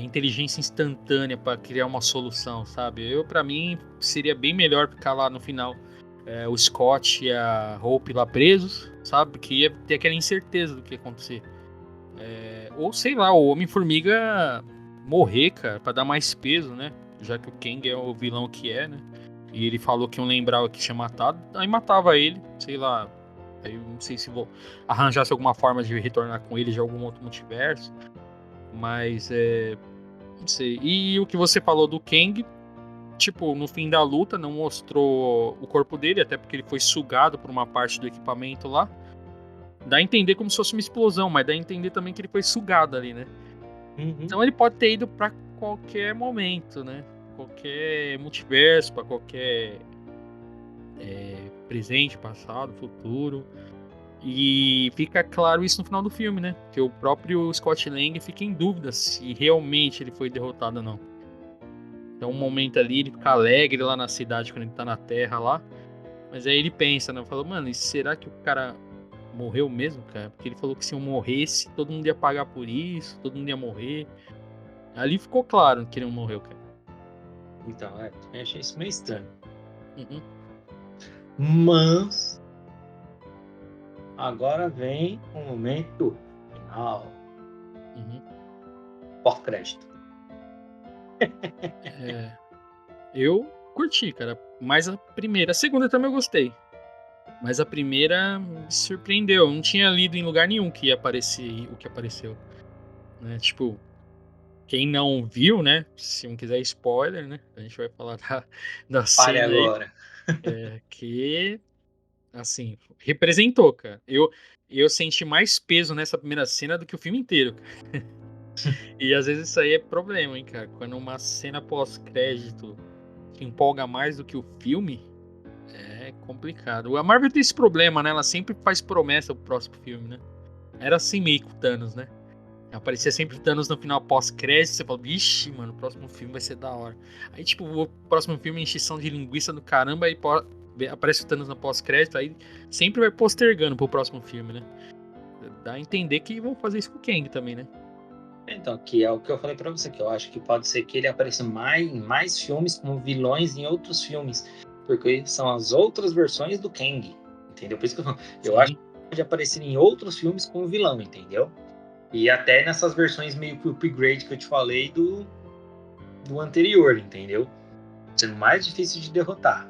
Speaker 2: inteligência instantânea para criar uma solução, sabe? Para mim, seria bem melhor ficar lá no final o Scott e a Hope lá presos, sabe? Porque ia ter aquela incerteza do que ia acontecer. Ou sei lá, o Homem-Formiga morrer, cara, pra dar mais peso, né? Já que o Kang é o vilão que é, né? E ele falou que iam lembrar o que tinha matado, aí matava ele, sei lá, Aí eu não sei se vou arranjar alguma forma de retornar com ele de algum outro multiverso. Mas não sei. E o que você falou do Kang, tipo, no fim da luta não mostrou o corpo dele, até porque ele foi sugado por uma parte do equipamento lá. Dá a entender como se fosse uma explosão, mas dá a entender também que ele foi sugado ali, né? Então ele pode ter ido pra qualquer momento, né? Qualquer multiverso, pra qualquer presente, passado, futuro. E fica claro isso no final do filme, né? Que o próprio Scott Lang fica em dúvida se realmente ele foi derrotado ou não. Então um momento ali ele fica alegre lá na cidade quando ele tá na Terra lá. Mas aí ele pensa, né? Fala, mano, e será que o cara morreu mesmo, cara? Porque ele falou que se eu morresse, todo mundo ia pagar por isso, todo mundo ia morrer. Ali ficou claro que ele não morreu, cara.
Speaker 1: Então, eu achei isso meio estranho.
Speaker 2: Uhum.
Speaker 1: Mas agora vem o momento final.
Speaker 2: Uhum.
Speaker 1: Pós-crédito.
Speaker 2: Eu curti, cara. Mas a primeira. A segunda também eu gostei. Mas a primeira me surpreendeu. Eu não tinha lido em lugar nenhum que ia aparecer o que apareceu. Né? Tipo, quem não viu, né? Se não quiser spoiler, né? A gente vai falar da
Speaker 1: Fale
Speaker 2: cena aí.
Speaker 1: agora.
Speaker 2: Que, assim, representou, cara. Eu senti mais peso nessa primeira cena do que o filme inteiro. E às vezes isso aí é problema, hein, cara. Quando uma cena pós-crédito te empolga mais do que o filme, é complicado. A Marvel tem esse problema, né? Ela sempre faz promessa pro próximo filme, né? Era assim meio com o Thanos, né? Aparecia sempre o Thanos no final pós-crédito, você fala, vixe, mano, o próximo filme vai ser da hora. Aí, tipo, o próximo filme é encheção de linguiça do caramba, aí aparece o Thanos no pós-crédito, aí sempre vai postergando pro próximo filme, né? Dá a entender que vão fazer isso com o Kang também, né?
Speaker 1: Então, que é o que eu falei pra você, que eu acho que pode ser que ele apareça em mais filmes como vilões em outros filmes, porque são as outras versões do Kang, entendeu? Por isso que eu acho
Speaker 2: Sim.
Speaker 1: que pode aparecer em outros filmes como vilão, entendeu? E até nessas versões meio que upgrade que eu te falei do anterior, entendeu? Sendo mais difícil de derrotar.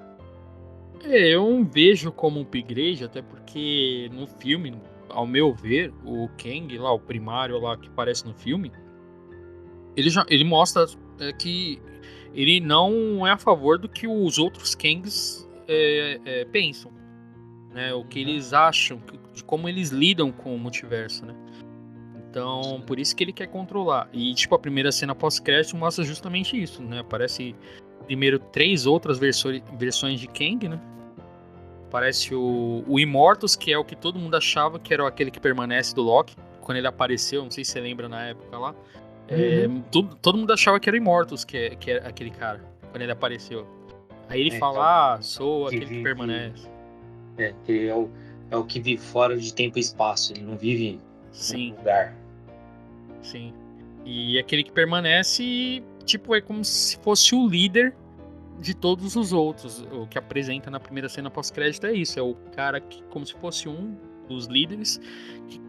Speaker 2: Eu não vejo como um upgrade, até porque no filme, ao meu ver, o Kang lá, o primário lá que aparece no filme, ele mostra que ele não é a favor do que os outros Kangs pensam, né? O que eles acham, de como eles lidam com o multiverso, né? Então, por isso que ele quer controlar. E, tipo, a primeira cena pós-crédito mostra justamente isso, né? Aparece primeiro 3 outras versões de Kang, né? Aparece o Immortus, que é o que todo mundo achava que era aquele que permanece do Loki. Quando ele apareceu, não sei se você lembra na época lá. Todo mundo achava que era Immortus, que era aquele cara, quando ele apareceu. Aí ele fala, sou
Speaker 1: que
Speaker 2: aquele que permanece.
Speaker 1: Que é o que vive fora de tempo e espaço, ele não vive
Speaker 2: Sim,
Speaker 1: no lugar.
Speaker 2: sim. E aquele que permanece, tipo, é como se fosse o líder de todos os outros. O que apresenta na primeira cena pós-crédito é isso. É o cara que, como se fosse um dos líderes,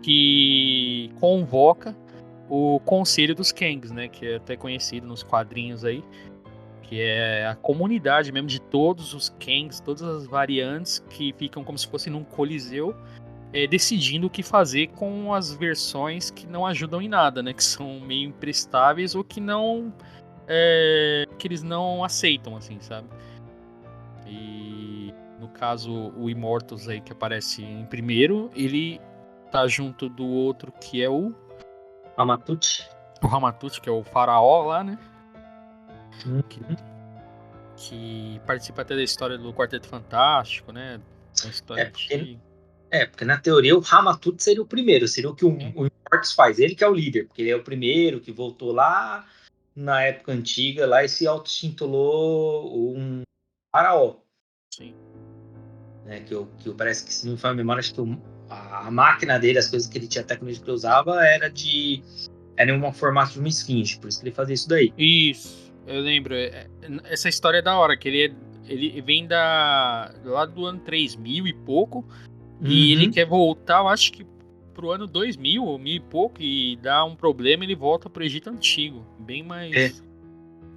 Speaker 2: que convoca o Conselho dos Kangs, né? Que é até conhecido nos quadrinhos aí. Que é a comunidade mesmo de todos os Kangs, todas as variantes que ficam como se fosse num coliseu, decidindo o que fazer com as versões que não ajudam em nada, né? Que são meio imprestáveis ou que não... que eles não aceitam, assim, sabe? E no caso, o Immortus aí que aparece em primeiro, ele tá junto do outro que é o
Speaker 1: Amatute.
Speaker 2: Ramatut, que é o faraó lá, né?
Speaker 1: Uhum.
Speaker 2: Que participa até da história do Quarteto Fantástico, né? Uma história antiga.
Speaker 1: Porque na teoria o Ramatut seria o primeiro, seria o que o Immortus faz, ele que é o líder, porque ele é o primeiro que voltou lá na época antiga lá e se auto-intitulou um faraó.
Speaker 2: Sim.
Speaker 1: Né, que parece que, se não me falha a memória, acho que a máquina dele, as coisas que ele tinha, a tecnologia que ele usava, era em um formato de uma esfinge, por isso que ele fazia isso daí.
Speaker 2: Isso, eu lembro. Essa história é da hora, que ele vem lá do ano 3000 e pouco, e ele quer voltar, eu acho que pro ano 2000 ou 1000 e pouco, e dá um problema, ele volta pro Egito Antigo, bem mais...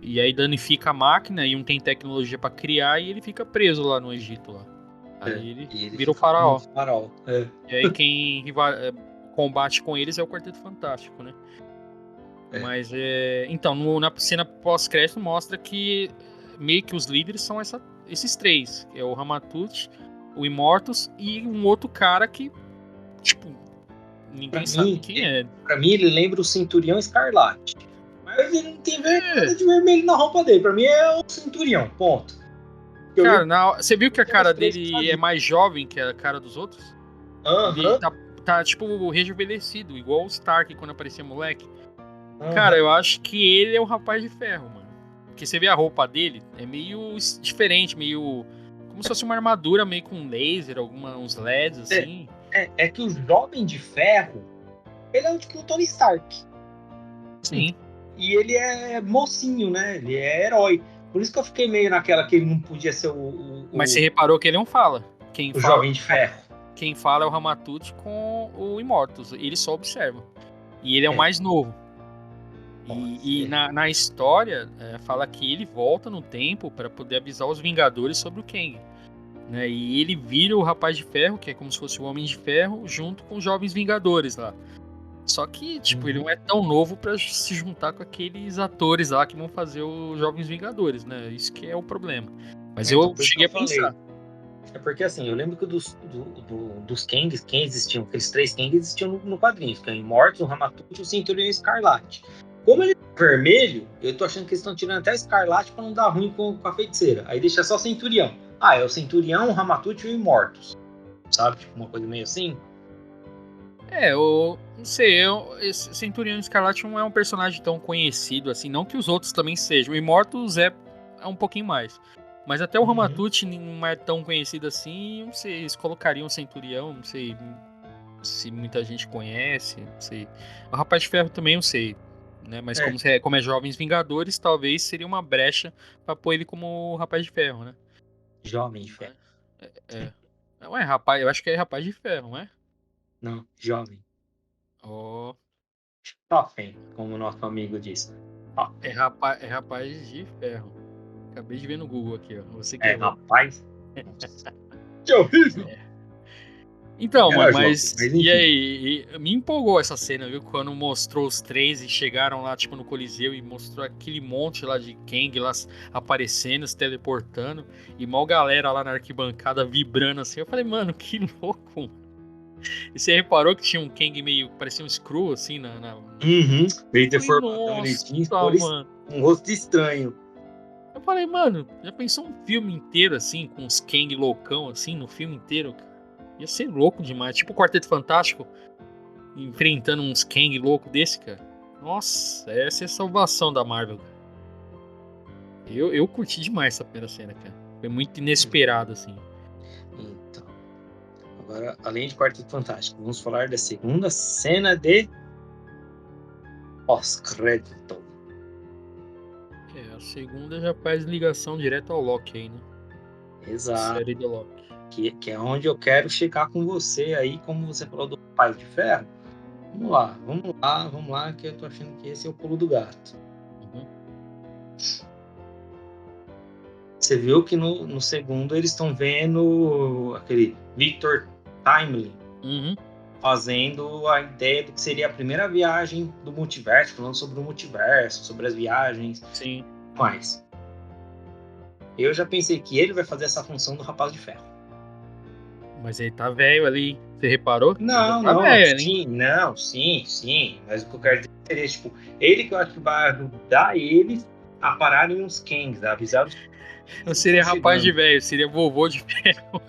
Speaker 2: E aí danifica a máquina e não tem tecnologia pra criar, e ele fica preso lá no Egito lá. Aí ele
Speaker 1: E ele
Speaker 2: vira o
Speaker 1: fica como um
Speaker 2: faraó.
Speaker 1: faraó.
Speaker 2: E aí quem combate com eles é o Quarteto Fantástico, né? Mas então, na cena pós-crédito mostra que meio que os líderes são esses três. É o Ramatut, o Immortus e um outro cara que, tipo, ninguém sabe quem é.
Speaker 1: Pra mim, ele lembra o Centurião Escarlate. Mas ele não tem nada
Speaker 2: É.
Speaker 1: de vermelho na roupa dele. Pra mim é o Centurião, ponto.
Speaker 2: Cara, você viu que a cara
Speaker 1: Os três que
Speaker 2: dele é mais jovem que a cara dos outros? Ele
Speaker 1: Aham.
Speaker 2: tá tipo, rejuvenescido, igual o Stark quando aparecia moleque.
Speaker 1: Aham.
Speaker 2: Cara, eu acho que ele é o Rapaz de Ferro, mano. Porque você vê a roupa dele, é meio diferente, meio... Como se fosse uma armadura meio com laser, uns LEDs, assim.
Speaker 1: É que o Jovem de Ferro, ele é um tipo um Tony Stark.
Speaker 2: Sim.
Speaker 1: E ele é mocinho, né? Ele é herói. Por isso que eu fiquei meio naquela que ele não podia ser
Speaker 2: Mas você reparou que ele não fala.
Speaker 1: o Jovem de Ferro.
Speaker 2: Quem fala é o Ramatut com o Immortus. Ele só observa. E ele é o mais novo. E na história, fala que ele volta no tempo para poder avisar os Vingadores sobre o Kang. Né? E ele vira o Rapaz de Ferro, que é como se fosse o Homem de Ferro, junto com os Jovens Vingadores lá. Só que, tipo, ele não é tão novo pra se juntar com aqueles atores lá que vão fazer os Jovens Vingadores, né? Isso que é o problema. Mas
Speaker 1: Então,
Speaker 2: eu cheguei a pensar.
Speaker 1: É porque, assim, eu lembro que dos Kangs, quem existiam, aqueles três Kangs existiam no quadrinho, que é o Immortus, o Ramatut e o Centurião Escarlate. Como ele é vermelho, eu tô achando que eles estão tirando até Escarlate pra não dar ruim com a feiticeira. Aí deixa só o Centurião. É o Centurião, o Ramatut e o Immortus. Sabe? Tipo, uma coisa meio assim.
Speaker 2: Eu não sei, esse Centurião Escarlate não é um personagem tão conhecido assim, não que os outros também sejam. O Immortus é um pouquinho mais. Mas até o Ramatut não é tão conhecido assim, não sei, eles colocariam o Centurião, não sei se muita gente conhece, não sei. O Rapaz de Ferro também não sei, né? Mas como é Jovens Vingadores, talvez seria uma brecha pra pôr ele como Rapaz de Ferro, né?
Speaker 1: Jovem de Ferro.
Speaker 2: Não é rapaz, eu acho que é Rapaz de Ferro, não é?
Speaker 1: Não, jovem.
Speaker 2: Oh.
Speaker 1: Jovem, como o nosso amigo diz.
Speaker 2: É rapaz de ferro. Acabei de ver no Google aqui, ó. Você que errou.
Speaker 1: Rapaz. Que horrível!
Speaker 2: Então, mano,
Speaker 1: Jovem, mas
Speaker 2: e
Speaker 1: enfim.
Speaker 2: aí? Me empolgou essa cena, viu? Quando mostrou os três e chegaram lá, tipo, no Coliseu e mostrou aquele monte lá de Kang lá aparecendo, se teleportando. E mal galera lá na arquibancada vibrando assim. Eu falei, mano, que louco. E você reparou que tinha um Kang meio, parecia um Skrull, assim,
Speaker 1: Meio
Speaker 2: Falei,
Speaker 1: deformadão,
Speaker 2: nossa, mano.
Speaker 1: um rosto estranho.
Speaker 2: Eu falei, mano, já pensou um filme inteiro assim, com uns Kang loucão assim, no filme inteiro? Ia ser louco demais. Tipo o Quarteto Fantástico enfrentando uns Kang louco desse, cara. Nossa, essa é a salvação da Marvel. Eu curti demais essa primeira cena, cara. Foi muito inesperado, assim.
Speaker 1: Então, agora, além de Quarteto Fantástico, vamos falar da segunda cena de pós-crédito.
Speaker 2: A segunda já faz ligação direto ao Loki aí, né?
Speaker 1: Exato.
Speaker 2: Série do Loki.
Speaker 1: Que é onde eu quero chegar com você aí, como você falou do Pai de Ferro. Vamos lá, que eu tô achando que esse é o pulo do gato. Você viu que no segundo eles estão vendo aquele Victor Timely fazendo a ideia do que seria a primeira viagem do multiverso, falando sobre o multiverso, sobre as viagens.
Speaker 2: Sim.
Speaker 1: Mas eu já pensei que ele vai fazer essa função do Rapaz de Ferro.
Speaker 2: Mas ele tá velho ali, você reparou?
Speaker 1: Não,
Speaker 2: tá
Speaker 1: não,
Speaker 2: velho,
Speaker 1: sim,
Speaker 2: hein?
Speaker 1: não, sim. Mas o que eu quero dizer seria, tipo, ele que eu acho que vai ajudar eles a pararem uns Kangs, a avisar os
Speaker 2: Não seria rapaz de velho, seria vovô de ferro.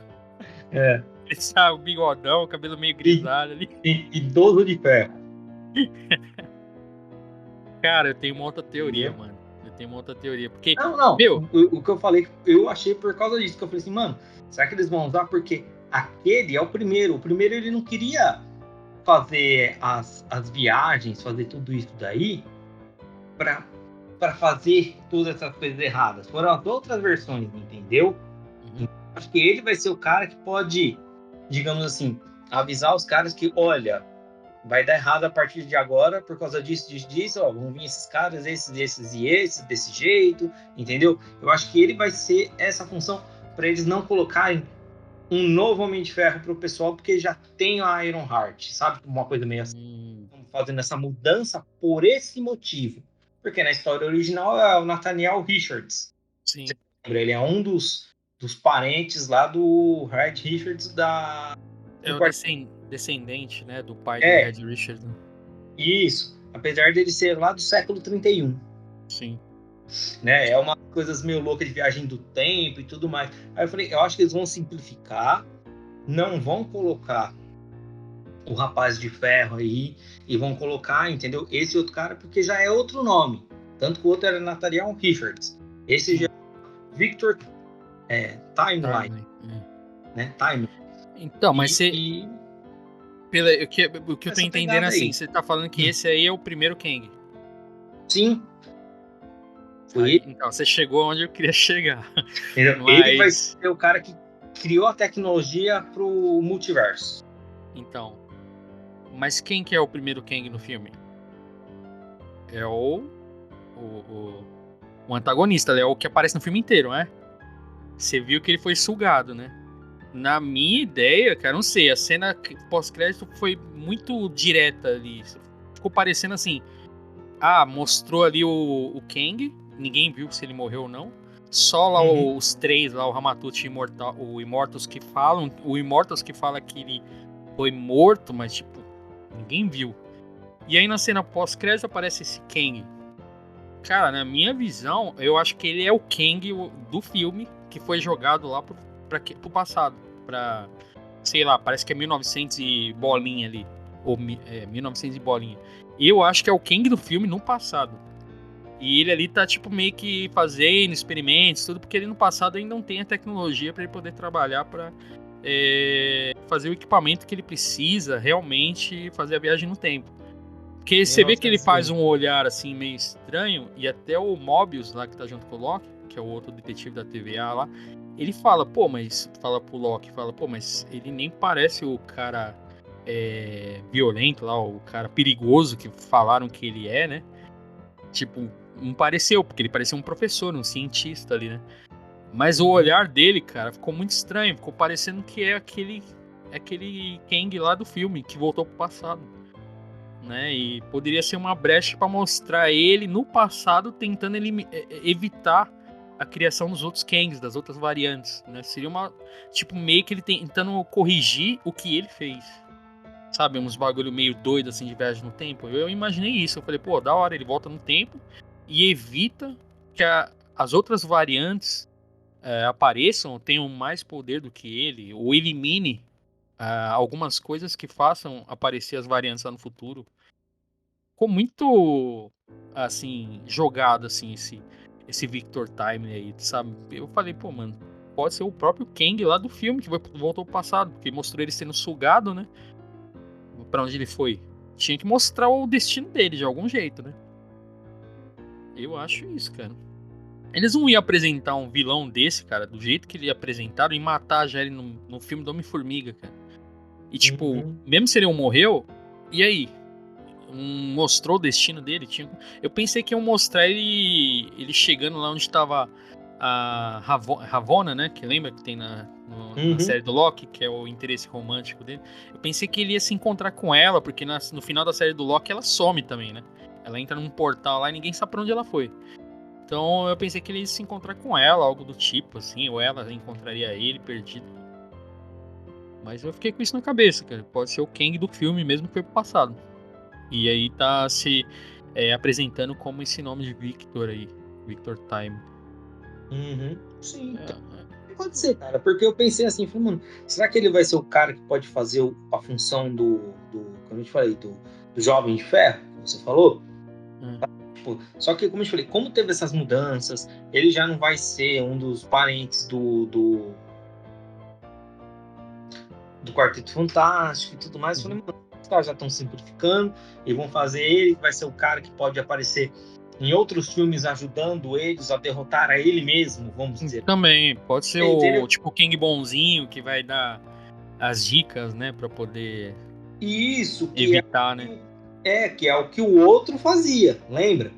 Speaker 2: Esse o bigodão, o cabelo meio grisalho ali.
Speaker 1: Idoso de ferro.
Speaker 2: Cara, eu tenho uma outra teoria, mano. Porque,
Speaker 1: Não.
Speaker 2: meu...
Speaker 1: O que eu falei, eu achei por causa disso. Que eu falei assim, mano, será que eles vão usar? Porque aquele é o primeiro. O primeiro ele não queria fazer as viagens, fazer tudo isso daí para fazer todas essas coisas erradas. Foram as outras versões, entendeu? Acho que ele vai ser o cara que pode, digamos assim, avisar os caras que, olha, vai dar errado a partir de agora por causa disso, ó, vão vir esses caras, esses, desse jeito, entendeu? Eu acho que ele vai ser essa função para eles não colocarem um novo Homem de Ferro pro pessoal, porque já tem a Iron Heart, sabe? Uma coisa meio assim. Estamos fazendo essa mudança por esse motivo. Porque na história original é o Nathaniel Richards.
Speaker 2: Sim.
Speaker 1: Ele é um dos parentes lá do Reed Richards
Speaker 2: É
Speaker 1: do
Speaker 2: o
Speaker 1: quarto.
Speaker 2: descendente, né, do pai do
Speaker 1: É,
Speaker 2: Red Richard. Né?
Speaker 1: isso. Apesar dele ser lá do século 31.
Speaker 2: Sim.
Speaker 1: Né? É uma coisas meio louca de viagem do tempo e tudo mais. Aí eu falei, eu acho que eles vão simplificar, não vão colocar o Rapaz de Ferro aí e vão colocar, entendeu? Esse outro cara, porque já é outro nome. Tanto que o outro era Nathaniel Richards. Esse já
Speaker 2: Sim.
Speaker 1: é Victor Timeline,
Speaker 2: Timely.
Speaker 1: né? Time.
Speaker 2: Então, mas você.
Speaker 1: E
Speaker 2: O que eu tô
Speaker 1: essa
Speaker 2: entendendo
Speaker 1: pegada
Speaker 2: assim,
Speaker 1: aí.
Speaker 2: você tá falando que esse aí é o primeiro Kang.
Speaker 1: Sim, foi
Speaker 2: Aí,
Speaker 1: ele.
Speaker 2: então, você chegou onde eu queria chegar.
Speaker 1: Entendeu? Ele vai
Speaker 2: Mas.
Speaker 1: ser o cara que criou a tecnologia pro multiverso.
Speaker 2: Então. Mas quem que é o primeiro Kang no filme? É o antagonista, é o que aparece no filme inteiro, né? Você viu que ele foi sugado, né? Na minha ideia, cara, não sei, a cena pós-crédito foi muito direta ali. Ficou parecendo assim, mostrou ali o Kang, ninguém viu se ele morreu ou não. Só lá
Speaker 1: Uhum.
Speaker 2: os três, lá o Ramatut e o Immortus que falam, o Immortus que fala que ele foi morto, mas tipo, ninguém viu. E aí na cena pós-crédito aparece esse Kang. Cara, na minha visão, eu acho que ele é o Kang do filme que foi jogado lá pro passado. Pra, sei lá, parece que é 1900 e bolinha ali. Ou 1900 e bolinha. Eu acho que é o Kang do filme no passado. E ele ali tá, tipo, meio que fazendo experimentos, tudo, porque ele no passado ainda não tem a tecnologia para ele poder trabalhar para fazer o equipamento que ele precisa realmente fazer a viagem no tempo. Porque você vê que ele faz
Speaker 1: 1901.
Speaker 2: um olhar assim meio estranho, e até o Mobius lá que tá junto com o Loki, que é o outro detetive da TVA lá, ele fala, pô, mas. Fala pro Loki, fala, pô, mas ele nem parece o cara violento lá, o cara perigoso que falaram que ele é, né? Tipo, não pareceu, porque ele parecia um professor, um cientista ali, né? Mas o
Speaker 1: Uhum.
Speaker 2: olhar dele, cara, ficou muito estranho, ficou parecendo que é aquele Kang lá do filme, que voltou pro passado. Né? E poderia ser uma brecha para mostrar ele no passado tentando evitar a criação dos outros Kangs, das outras variantes, né? Seria uma tipo meio que ele tentando corrigir o que ele fez. Sabe, uns bagulho meio doido assim de viagem no tempo. Eu imaginei isso, eu falei, pô, da hora, ele volta no tempo e evita que as outras variantes apareçam, tenham mais poder do que ele, ou elimine algumas coisas que façam aparecer as variantes lá no futuro. Ficou muito assim jogado assim esse Victor Time aí, sabe? Eu falei, pô, mano, pode ser o próprio Kang lá do filme que voltou pro passado, porque mostrou ele sendo sugado, né? Pra onde ele foi. Tinha que mostrar o destino dele de algum jeito, né? Eu acho isso, cara. Eles não iam apresentar um vilão desse, cara, do jeito que ele apresentaram e matar já ele no filme do Homem-Formiga, cara. E tipo,
Speaker 1: Uhum.
Speaker 2: mesmo se ele não morreu, e aí? Mostrou o destino dele. Eu pensei que iam mostrar ele chegando lá onde estava a Ravonna, né? Que lembra que tem na
Speaker 1: Uhum.
Speaker 2: série do Loki, que é o interesse romântico dele. Eu pensei que ele ia se encontrar com ela, porque no final da série do Loki ela some também, né? Ela entra num portal lá e ninguém sabe pra onde ela foi. Então eu pensei que ele ia se encontrar com ela, algo do tipo, assim, ou ela encontraria ele perdido. Mas eu fiquei com isso na cabeça, cara. Pode ser o Kang do filme mesmo que foi pro passado. E aí tá se apresentando como esse nome de Victor aí. Victor Time.
Speaker 1: Uhum. Sim,
Speaker 2: É,
Speaker 1: pode ser, cara. Porque eu pensei assim, falei, mano, será que ele vai ser o cara que pode fazer a função como eu te falei, do Jovem de Ferro, que você falou?
Speaker 2: é,
Speaker 1: Tipo, só que, como eu te falei, como teve essas mudanças, ele já não vai ser um dos parentes do Quarteto Fantástico e tudo mais. Eu falei,
Speaker 2: uhum.
Speaker 1: mano, os caras já estão simplificando e vão fazer ele, vai ser o cara que pode aparecer em outros filmes ajudando eles a derrotar a ele mesmo, vamos dizer.
Speaker 2: Também pode ser o
Speaker 1: Entendeu?
Speaker 2: tipo o King bonzinho que vai dar as dicas, né, para poder
Speaker 1: E isso
Speaker 2: evitar, né?
Speaker 1: que é o que o outro fazia, lembra?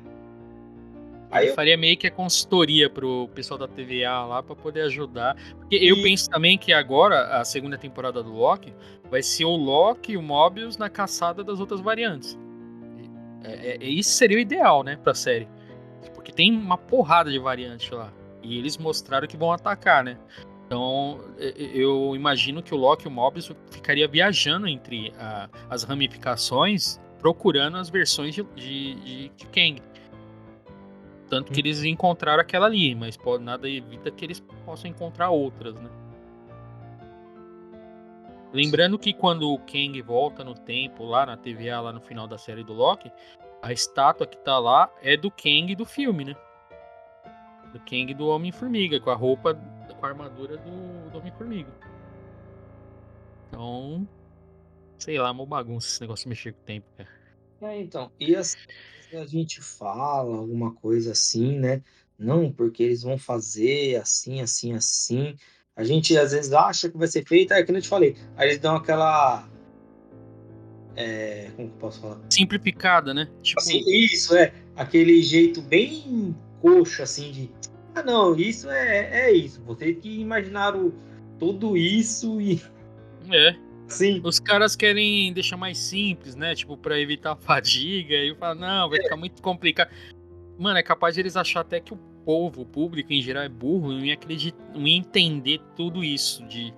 Speaker 2: Ele
Speaker 1: Aí eu
Speaker 2: faria meio que a consultoria pro pessoal da TVA lá pra poder ajudar. Porque eu
Speaker 1: e
Speaker 2: penso também que agora, a segunda temporada do Loki, vai ser o Loki e o Mobius na caçada das outras variantes. Isso seria o ideal, né, pra série. Porque tem uma porrada de variantes lá. E eles mostraram que vão atacar, né? Então, eu imagino que o Loki e o Mobius ficaria viajando entre as ramificações, procurando as versões de Kang. Tanto que eles encontraram aquela ali, mas nada evita que eles possam encontrar outras, né? Lembrando que quando o Kang volta no tempo, lá na TVA, lá no final da série do Loki, a estátua que tá lá é do Kang do filme, né? Do Kang do Homem-Formiga, com a roupa, com a armadura do Homem-Formiga. Então, sei lá, uma bagunça esse negócio de mexer com o tempo, cara.
Speaker 1: então, e assim, às vezes a gente fala alguma coisa assim, né, não, porque eles vão fazer assim, assim, assim. A gente às vezes acha que vai ser feito, é que nem eu te falei, aí eles dão aquela, como que eu posso falar?
Speaker 2: Simplificada, né?
Speaker 1: Assim,
Speaker 2: Tipo,
Speaker 1: isso, aquele jeito bem coxo, assim, de: "Ah não, isso é isso, vocês que imaginaram tudo isso e
Speaker 2: é.
Speaker 1: assim".
Speaker 2: Os caras querem deixar mais simples, né? Tipo, pra evitar a fadiga. E fala, não, vai ficar muito complicado. Mano, é capaz de eles achar até que o povo, o público em geral é burro e não ia acreditar, não ia entender tudo isso de,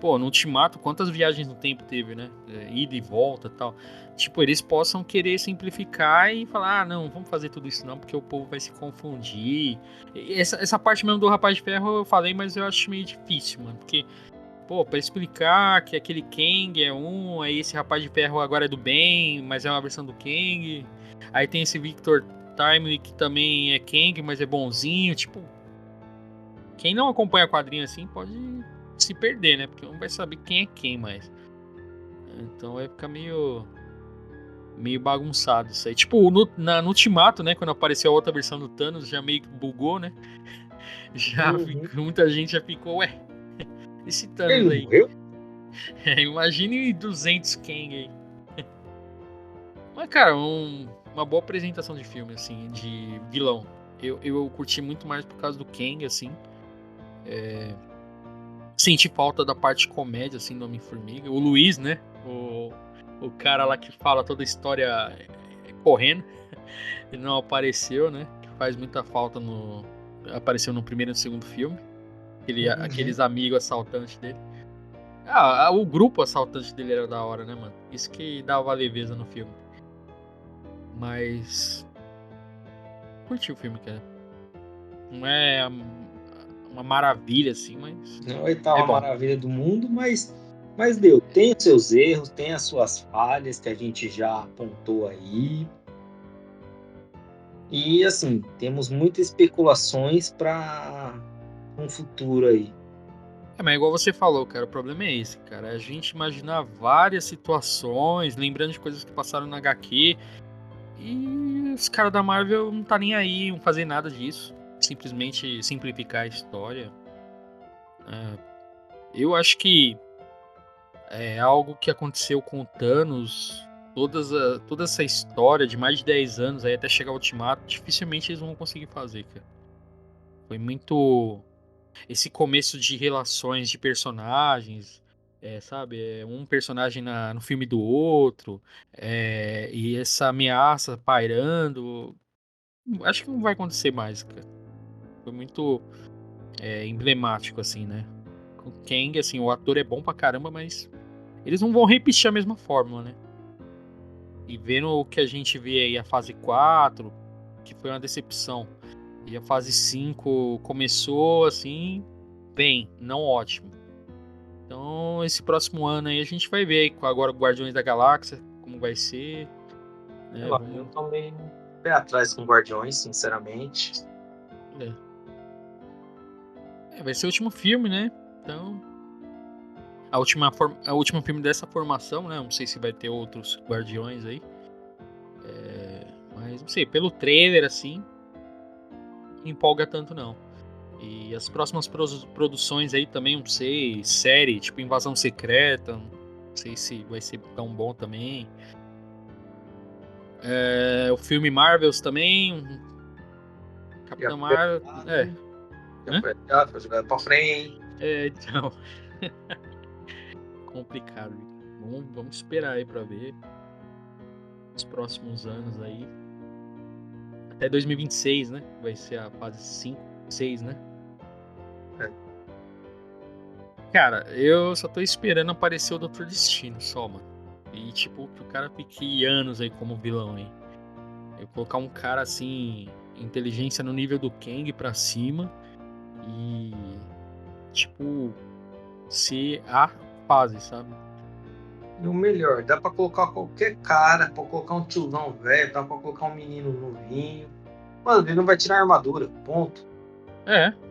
Speaker 2: pô, no Ultimato, quantas viagens no tempo teve, né? Ida e volta e tal. Tipo, eles possam querer simplificar e falar, ah, não, vamos fazer tudo isso não, porque o povo vai se confundir. Essa parte mesmo do Rapaz de Ferro eu falei, mas eu acho meio difícil, mano, porque, pô, pra explicar que aquele Kang é aí esse Rapaz de Ferro agora é do bem, mas é uma versão do Kang. Aí tem esse Victor Timely que também é Kang, mas é bonzinho. Tipo, quem não acompanha quadrinho assim pode se perder, né? Porque não vai saber quem é quem mais. Então vai ficar meio bagunçado isso aí. Tipo, no Ultimato, né? Quando apareceu a outra versão do Thanos, já meio que bugou, né?
Speaker 1: Uhum.
Speaker 2: Muita gente já ficou, ué, esse
Speaker 1: Ele
Speaker 2: Thanos
Speaker 1: não
Speaker 2: aí.
Speaker 1: morreu?
Speaker 2: Imagine 200 Kang aí. Mas, cara, uma boa apresentação de filme, assim, de vilão. Eu curti muito mais por causa do Kang, assim. Senti falta da parte comédia, assim, do Homem-Formiga. O Luiz, né? O cara lá que fala toda a história correndo. Ele não apareceu, né? Que faz muita falta no. Apareceu no primeiro e no segundo filme.
Speaker 1: Uhum.
Speaker 2: Aqueles amigos assaltantes dele. O grupo assaltante dele era da hora, né, mano? Isso que dava leveza no filme. Mas. Curti o filme, cara. Não é uma maravilha, assim, mas.
Speaker 1: Não vai estar
Speaker 2: É
Speaker 1: uma
Speaker 2: bom.
Speaker 1: maravilha do mundo, mas deu. Tem os seus erros, tem as suas falhas que a gente já apontou aí. E assim, temos muitas especulações para um futuro aí.
Speaker 2: Mas igual você falou, cara, o problema é esse, cara. A gente imaginar várias situações, lembrando de coisas que passaram na HQ, e os caras da Marvel não tá nem aí, não fazer nada disso. Simplesmente simplificar a história. É, eu acho que é algo que aconteceu com o Thanos, toda essa história de mais de 10 anos aí até chegar ao Ultimato, dificilmente eles vão conseguir fazer, cara. Foi muito esse começo de relações de personagens, sabe? Um personagem no filme do outro, e essa ameaça pairando. Acho que não vai acontecer mais, cara. Foi muito emblemático, assim, né? Com o Kang, assim, o ator é bom pra caramba, mas eles não vão repetir a mesma fórmula, né? E vendo o que a gente vê aí, a fase 4, que foi uma decepção, e a fase 5 começou, assim, bem, não ótimo. Então, esse próximo ano aí a gente vai ver aí, agora o Guardiões da Galáxia, como vai ser, né?
Speaker 1: Eu
Speaker 2: Vamos.
Speaker 1: tô meio pé atrás com Guardiões, sinceramente.
Speaker 2: É. Vai ser o último filme, né? Então, a última filme dessa formação, né? Não sei se vai ter outros Guardiões aí. Mas não sei, pelo trailer, assim, não empolga tanto não. E as próximas produções aí também, não sei, série, tipo Invasão Secreta, não sei se vai ser tão bom também. O filme Marvels também, Capitã Marvel.
Speaker 1: Já foi jogado pra frente.
Speaker 2: Então. Complicado. Vamos esperar aí pra ver. Os próximos anos aí. Até 2026, né? Vai ser a fase 5, 6, né?
Speaker 1: É.
Speaker 2: Cara, eu só tô esperando aparecer o Dr. Destino só, mano. E tipo, que o cara fique anos aí como vilão aí. Eu colocar um cara assim, inteligência no nível do Kang pra cima. E tipo, ser a fase, sabe?
Speaker 1: E o melhor, dá pra colocar qualquer cara, pra colocar um tiozão velho, dá pra colocar um menino novinho. Mano, ele não vai tirar a armadura, ponto.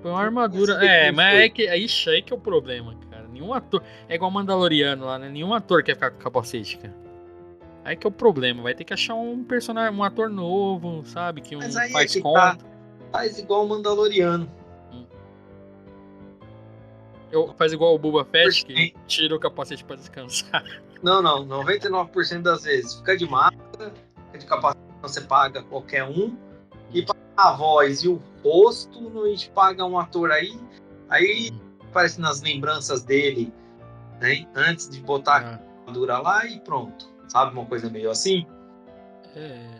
Speaker 2: Foi uma
Speaker 1: Não vai
Speaker 2: armadura.
Speaker 1: saber quem
Speaker 2: Mas
Speaker 1: foi.
Speaker 2: isso aí que é o problema, cara. Nenhum ator. É igual Mandaloriano lá, né? Nenhum ator quer ficar com capacete, cara. Aí que é o problema. Vai ter que achar um personagem, um ator novo, sabe? Que
Speaker 1: Mas
Speaker 2: um
Speaker 1: aí é
Speaker 2: faz
Speaker 1: que tá.
Speaker 2: conta.
Speaker 1: Faz igual o Mandaloriano.
Speaker 2: Hum. Faz igual o Boba Fett, que
Speaker 1: 100%.
Speaker 2: tira o capacete pra descansar.
Speaker 1: Não, 99% das vezes. Fica de máscara, fica de capacete, você paga qualquer um. E para a voz e o rosto, a gente paga um ator aí. Aí aparece nas lembranças dele, né? Antes de botar a armadura lá e pronto. Sabe uma coisa meio assim?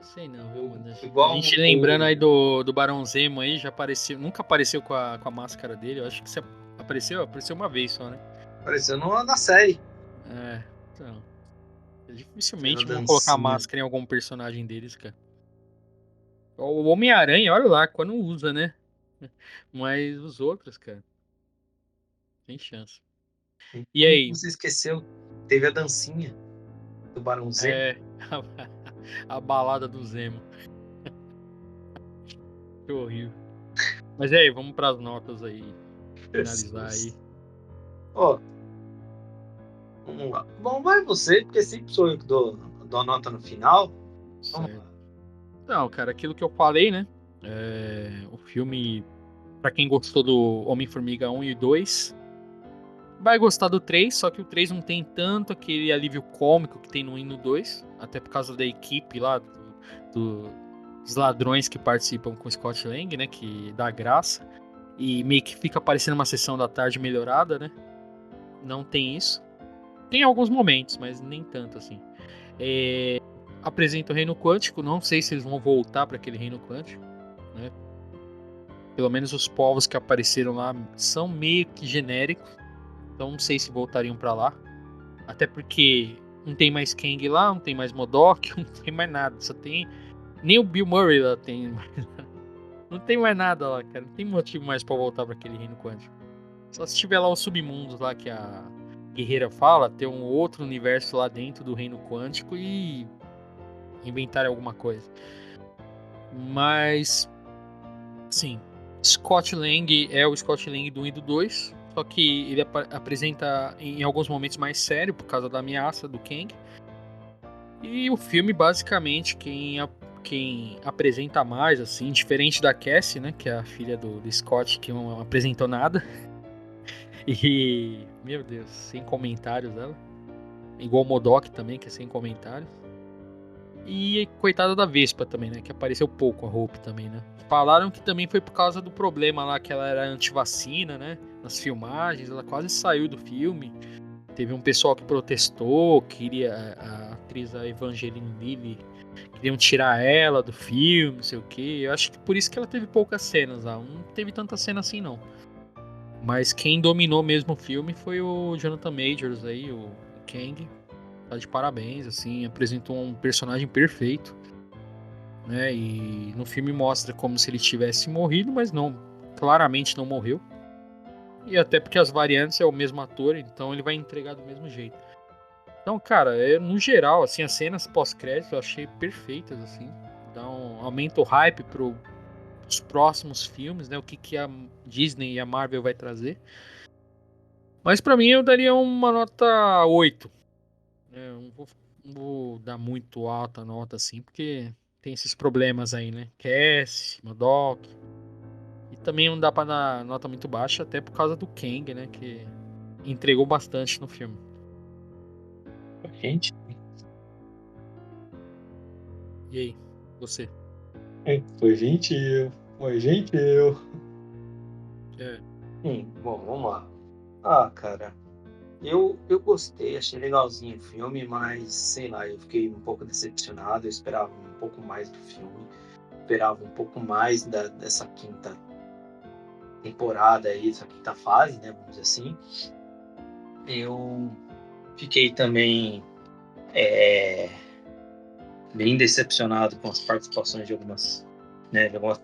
Speaker 2: Sei não, viu, mano? A
Speaker 1: Igual
Speaker 2: gente lembrando aí do Barão Zemo aí, já apareceu. Nunca apareceu com a máscara dele. Eu acho que apareceu uma vez só, né?
Speaker 1: apareceu na série.
Speaker 2: Então.
Speaker 1: Fez a
Speaker 2: Dificilmente vão colocar
Speaker 1: dancinha.
Speaker 2: máscara em algum personagem deles, cara. O Homem-Aranha, olha lá, quando usa, né? Mas os outros, cara, tem chance. E
Speaker 1: Como
Speaker 2: aí?
Speaker 1: você esqueceu? Teve a dancinha do Barão Zemo.
Speaker 2: A balada do Zemo. Que horrível. Mas e aí, vamos pras notas aí. Finalizar aí.
Speaker 1: Ó, vamos lá. Bom, vai você, porque sempre sou eu que dou a nota no final.
Speaker 2: Certo. Não, cara, aquilo que eu falei, né? O filme, pra quem gostou do Homem-Formiga 1 e 2, vai gostar do 3, só que o 3 não tem tanto aquele alívio cômico que tem no 1 e no 2, até por causa da equipe lá, dos ladrões que participam com o Scott Lang, né? Que dá graça. E meio que fica parecendo uma sessão da tarde melhorada, né? Não tem isso. Tem alguns momentos, mas nem tanto assim. Apresenta o Reino Quântico, não sei se eles vão voltar para aquele Reino Quântico, né? Pelo menos os povos que apareceram lá são meio que genéricos, então não sei se voltariam para lá. Até porque não tem mais Kang lá, não tem mais MODOK, não tem mais nada, só tem nem o Bill Murray lá tem. Não tem mais nada lá, cara. Não tem motivo mais pra voltar pra aquele reino quântico. Só se tiver lá os submundos lá que a guerreira fala, ter um outro universo lá dentro do reino quântico e inventar alguma coisa. Mas, sim, Scott Lang é o Scott Lang do 1 e do 2, só que ele apresenta em alguns momentos mais sério por causa da ameaça do Kang. E o filme, basicamente, quem apresenta mais, assim, diferente da Cassie, né, que é a filha do Scott, que não apresentou nada. E, meu Deus, sem comentários ela. Igual o MODOK também, que é sem comentários. E coitada da Vespa também, né, que apareceu pouco a Hope também, né. Falaram que também foi por causa do problema lá, que ela era anti-vacina, né, nas filmagens, ela quase saiu do filme. Teve um pessoal que protestou, queria a atriz a Evangeline Lilly, queriam tirar ela do filme, não sei o que. Eu acho que por isso que ela teve poucas cenas lá. Não teve tanta cena assim, não. Mas quem dominou mesmo o filme foi o Jonathan Majors aí, o Kang. Tá de parabéns, assim, apresentou um personagem perfeito, né? E no filme mostra como se ele tivesse morrido, mas não, claramente não morreu. E até porque as variantes é o mesmo ator, então ele vai entregar do mesmo jeito. Então, cara, no geral, assim, as cenas pós-crédito eu achei perfeitas, assim. Aumenta o hype pros próximos filmes, né? O que a Disney e a Marvel vai trazer. Mas pra mim eu daria uma nota 8. Eu não vou dar muito alta nota, assim, porque tem esses problemas aí, né? Cassie, MODOK. E também não dá pra dar nota muito baixa, até por causa do Kang, né? Que entregou bastante no filme.
Speaker 1: Gente,
Speaker 2: E aí, você?
Speaker 1: foi 20. Foi gentil.
Speaker 2: É.
Speaker 1: Bom, vamos lá. Ah, cara, eu gostei, achei legalzinho o filme, mas sei lá, eu fiquei um pouco decepcionado. Eu esperava um pouco mais do filme, esperava um pouco mais dessa quinta temporada aí, essa quinta fase, né? Vamos dizer assim. Eu fiquei também é, bem decepcionado com as participações de algumas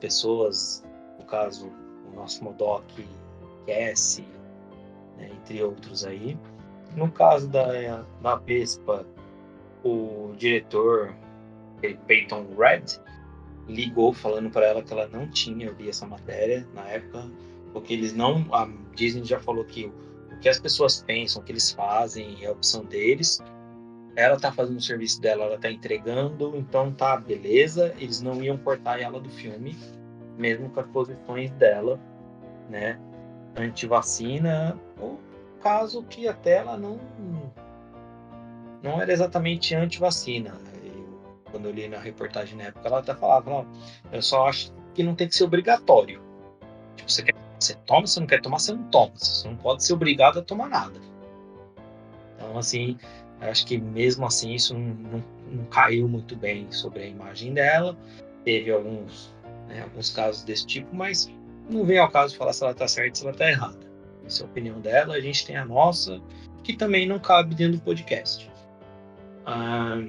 Speaker 1: pessoas, no caso, o nosso Modok, Cassie, né, entre outros aí. No caso da Vespa, o diretor, Peyton Red, ligou falando para ela que ela não tinha, eu vi essa matéria na época, porque eles não, a Disney já falou que o que as pessoas pensam, o que eles fazem é a opção deles. Ela tá fazendo o serviço dela, ela tá entregando, então tá, beleza. Eles não iam cortar ela do filme, mesmo com as posições dela, né? Anti-vacina, ou caso que até ela não era exatamente anti-vacina. Quando eu li na reportagem na época, ela até falava, não, eu só acho que não tem que ser obrigatório. Tipo, você toma, você não quer tomar, você não toma. Você não pode ser obrigado a tomar nada. Então, assim, acho que mesmo assim isso não caiu muito bem sobre a imagem dela. Teve alguns casos desse tipo, mas não vem ao caso falar se ela está certa ou se ela está errada. Essa é a opinião dela, a gente tem a nossa, que também não cabe dentro do podcast. Ah,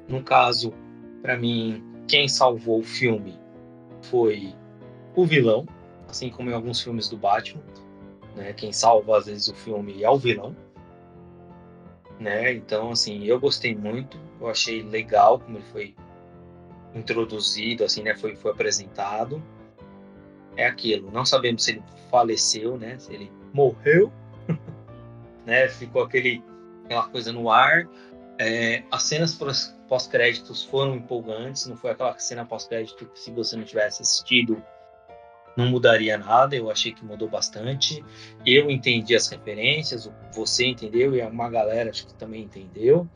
Speaker 1: no caso, para mim, quem salvou o filme foi o vilão, assim como em alguns filmes do Batman, né? Quem salva às vezes o filme é o vilão, né? Então, assim, eu gostei muito, eu achei legal como ele foi introduzido, assim, né? Foi apresentado. É aquilo, não sabemos se ele faleceu, né? Se ele morreu, né? Ficou aquela coisa no ar. As cenas pós-créditos foram empolgantes, não foi aquela cena pós-crédito que se você não tivesse assistido não mudaria nada, eu achei que mudou bastante. Eu entendi as referências, você entendeu e uma galera acho que também entendeu.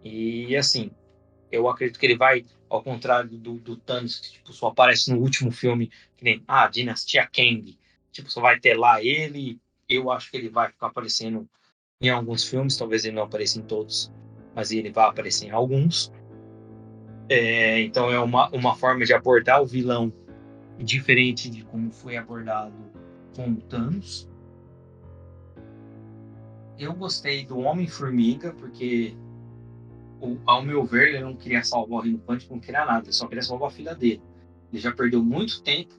Speaker 1: E assim, eu acredito que ele vai, ao contrário do Thanos, que tipo, só aparece no último filme, que nem Dinastia Kang. Tipo, só vai ter lá ele. Eu acho que ele vai ficar aparecendo em alguns filmes, talvez ele não apareça em todos, mas ele vai aparecer em alguns. Então é uma forma de abordar o vilão diferente de como foi abordado com o Thanos. Eu gostei do Homem-Formiga, porque, ao meu ver, ele não queria salvar o Reino Quântico, não queria nada, ele só queria salvar a filha dele. Ele já perdeu muito tempo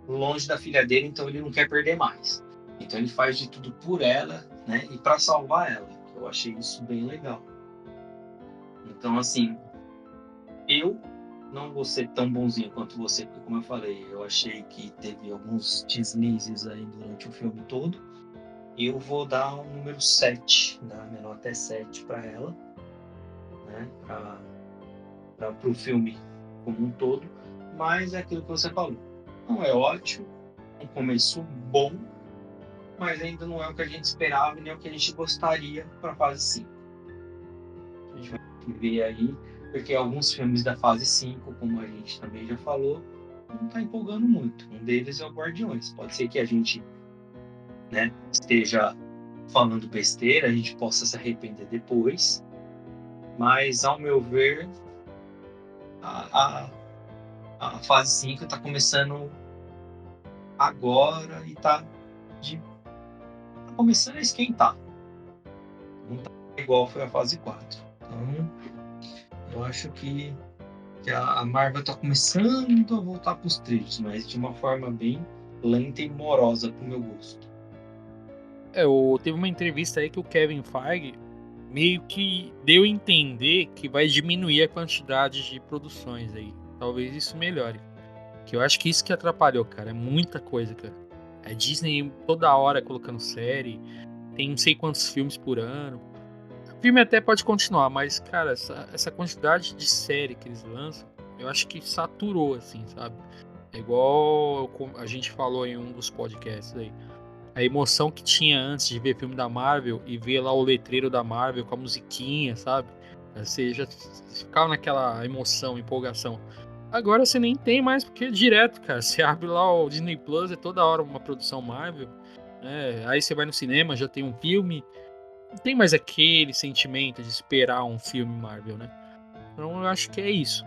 Speaker 1: longe da filha dele, então ele não quer perder mais. Então ele faz de tudo por ela, né? E para salvar ela. Eu achei isso bem legal. Então, assim, eu não vou ser tão bonzinho quanto você, porque, como eu falei, eu achei que teve alguns deslizes aí durante o filme todo. Eu vou dar um número 7, dar menor até 7 para ela, né? Para o filme como um todo. Mas é aquilo que você falou. Não é ótimo, um começo bom, mas ainda não é o que a gente esperava nem o que a gente gostaria para a fase 5. A gente vai ver aí, porque alguns filmes da fase 5, como a gente também já falou, não está empolgando muito. Um deles é o Guardiões. Pode ser que a gente, né, esteja falando besteira, a gente possa se arrepender depois, mas ao meu ver, a, a, a fase 5 está começando agora e está começando a esquentar. Não está igual foi a fase 4. Então, eu acho que a Marvel está começando a voltar para os trilhos, mas de uma forma bem lenta e morosa para o meu gosto.
Speaker 2: Teve uma entrevista aí que o Kevin Feige meio que deu a entender que vai diminuir a quantidade de produções aí. Talvez isso melhore. Que eu acho que isso que atrapalhou, cara. É muita coisa, cara. A Disney toda hora colocando série. Tem não sei quantos filmes por ano. O filme até pode continuar, mas, cara, essa quantidade de série que eles lançam, eu acho que saturou, assim, sabe? É igual a gente falou em um dos podcasts aí. A emoção que tinha antes de ver filme da Marvel e ver lá o letreiro da Marvel com a musiquinha, sabe? Você já ficava naquela emoção, empolgação. Agora você nem tem mais, porque é direto, cara. Você abre lá o Disney Plus, é toda hora uma produção Marvel. Aí você vai no cinema, já tem um filme. Não tem mais aquele sentimento de esperar um filme Marvel, né? Então eu acho que é isso.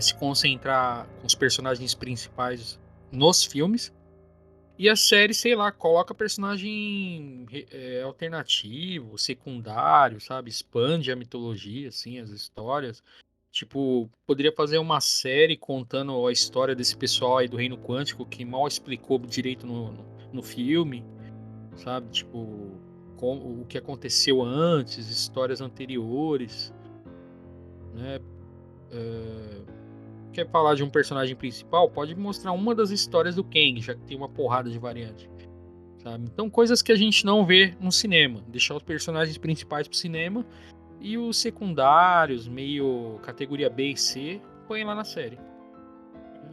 Speaker 2: Se concentrar com os personagens principais nos filmes. E a série, sei lá, coloca personagem alternativo, secundário, sabe? Expande a mitologia, assim, as histórias. Tipo, poderia fazer uma série contando a história desse pessoal aí do Reino Quântico que mal explicou direito no filme, sabe? Tipo, o que aconteceu antes, histórias anteriores, né? Quer falar de um personagem principal? Pode mostrar uma das histórias do Kang, já que tem uma porrada de variante. Sabe? Então, coisas que a gente não vê no cinema. Deixar os personagens principais pro cinema e os secundários, meio categoria B e C, põe lá na série.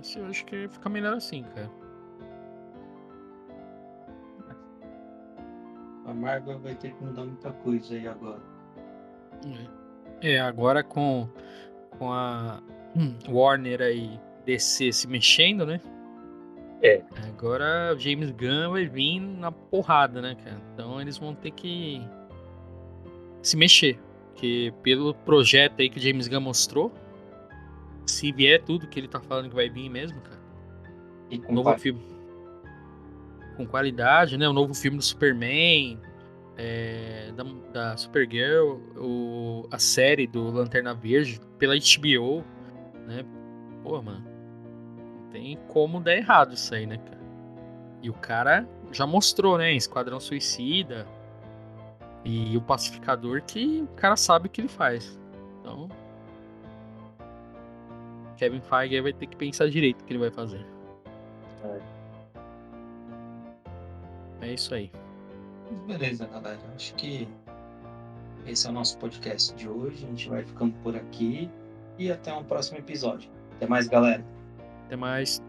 Speaker 2: Isso eu acho que fica melhor assim, cara.
Speaker 1: A Marvel vai ter que mudar muita coisa aí agora.
Speaker 2: Agora com a Warner aí, DC se mexendo, né? Agora o James Gunn vai vir na porrada, né, cara? Então eles vão ter que se mexer. Porque pelo projeto aí que o James Gunn mostrou, se vier tudo que ele tá falando que vai vir mesmo, cara.
Speaker 1: E com
Speaker 2: Novo filme com qualidade, né? O novo filme do Superman, da Supergirl, a série do Lanterna Verde pela HBO, né? Pô, mano, não tem como dar errado isso aí, né, cara? E o cara já mostrou, né? Esquadrão Suicida e o Pacificador que o cara sabe o que ele faz. Então, Kevin Feige vai ter que pensar direito o que ele vai fazer. É isso aí.
Speaker 1: Beleza, galera. Acho que esse é o nosso podcast de hoje. A gente vai ficando por aqui e até um próximo episódio. Até mais, galera.
Speaker 2: Até mais.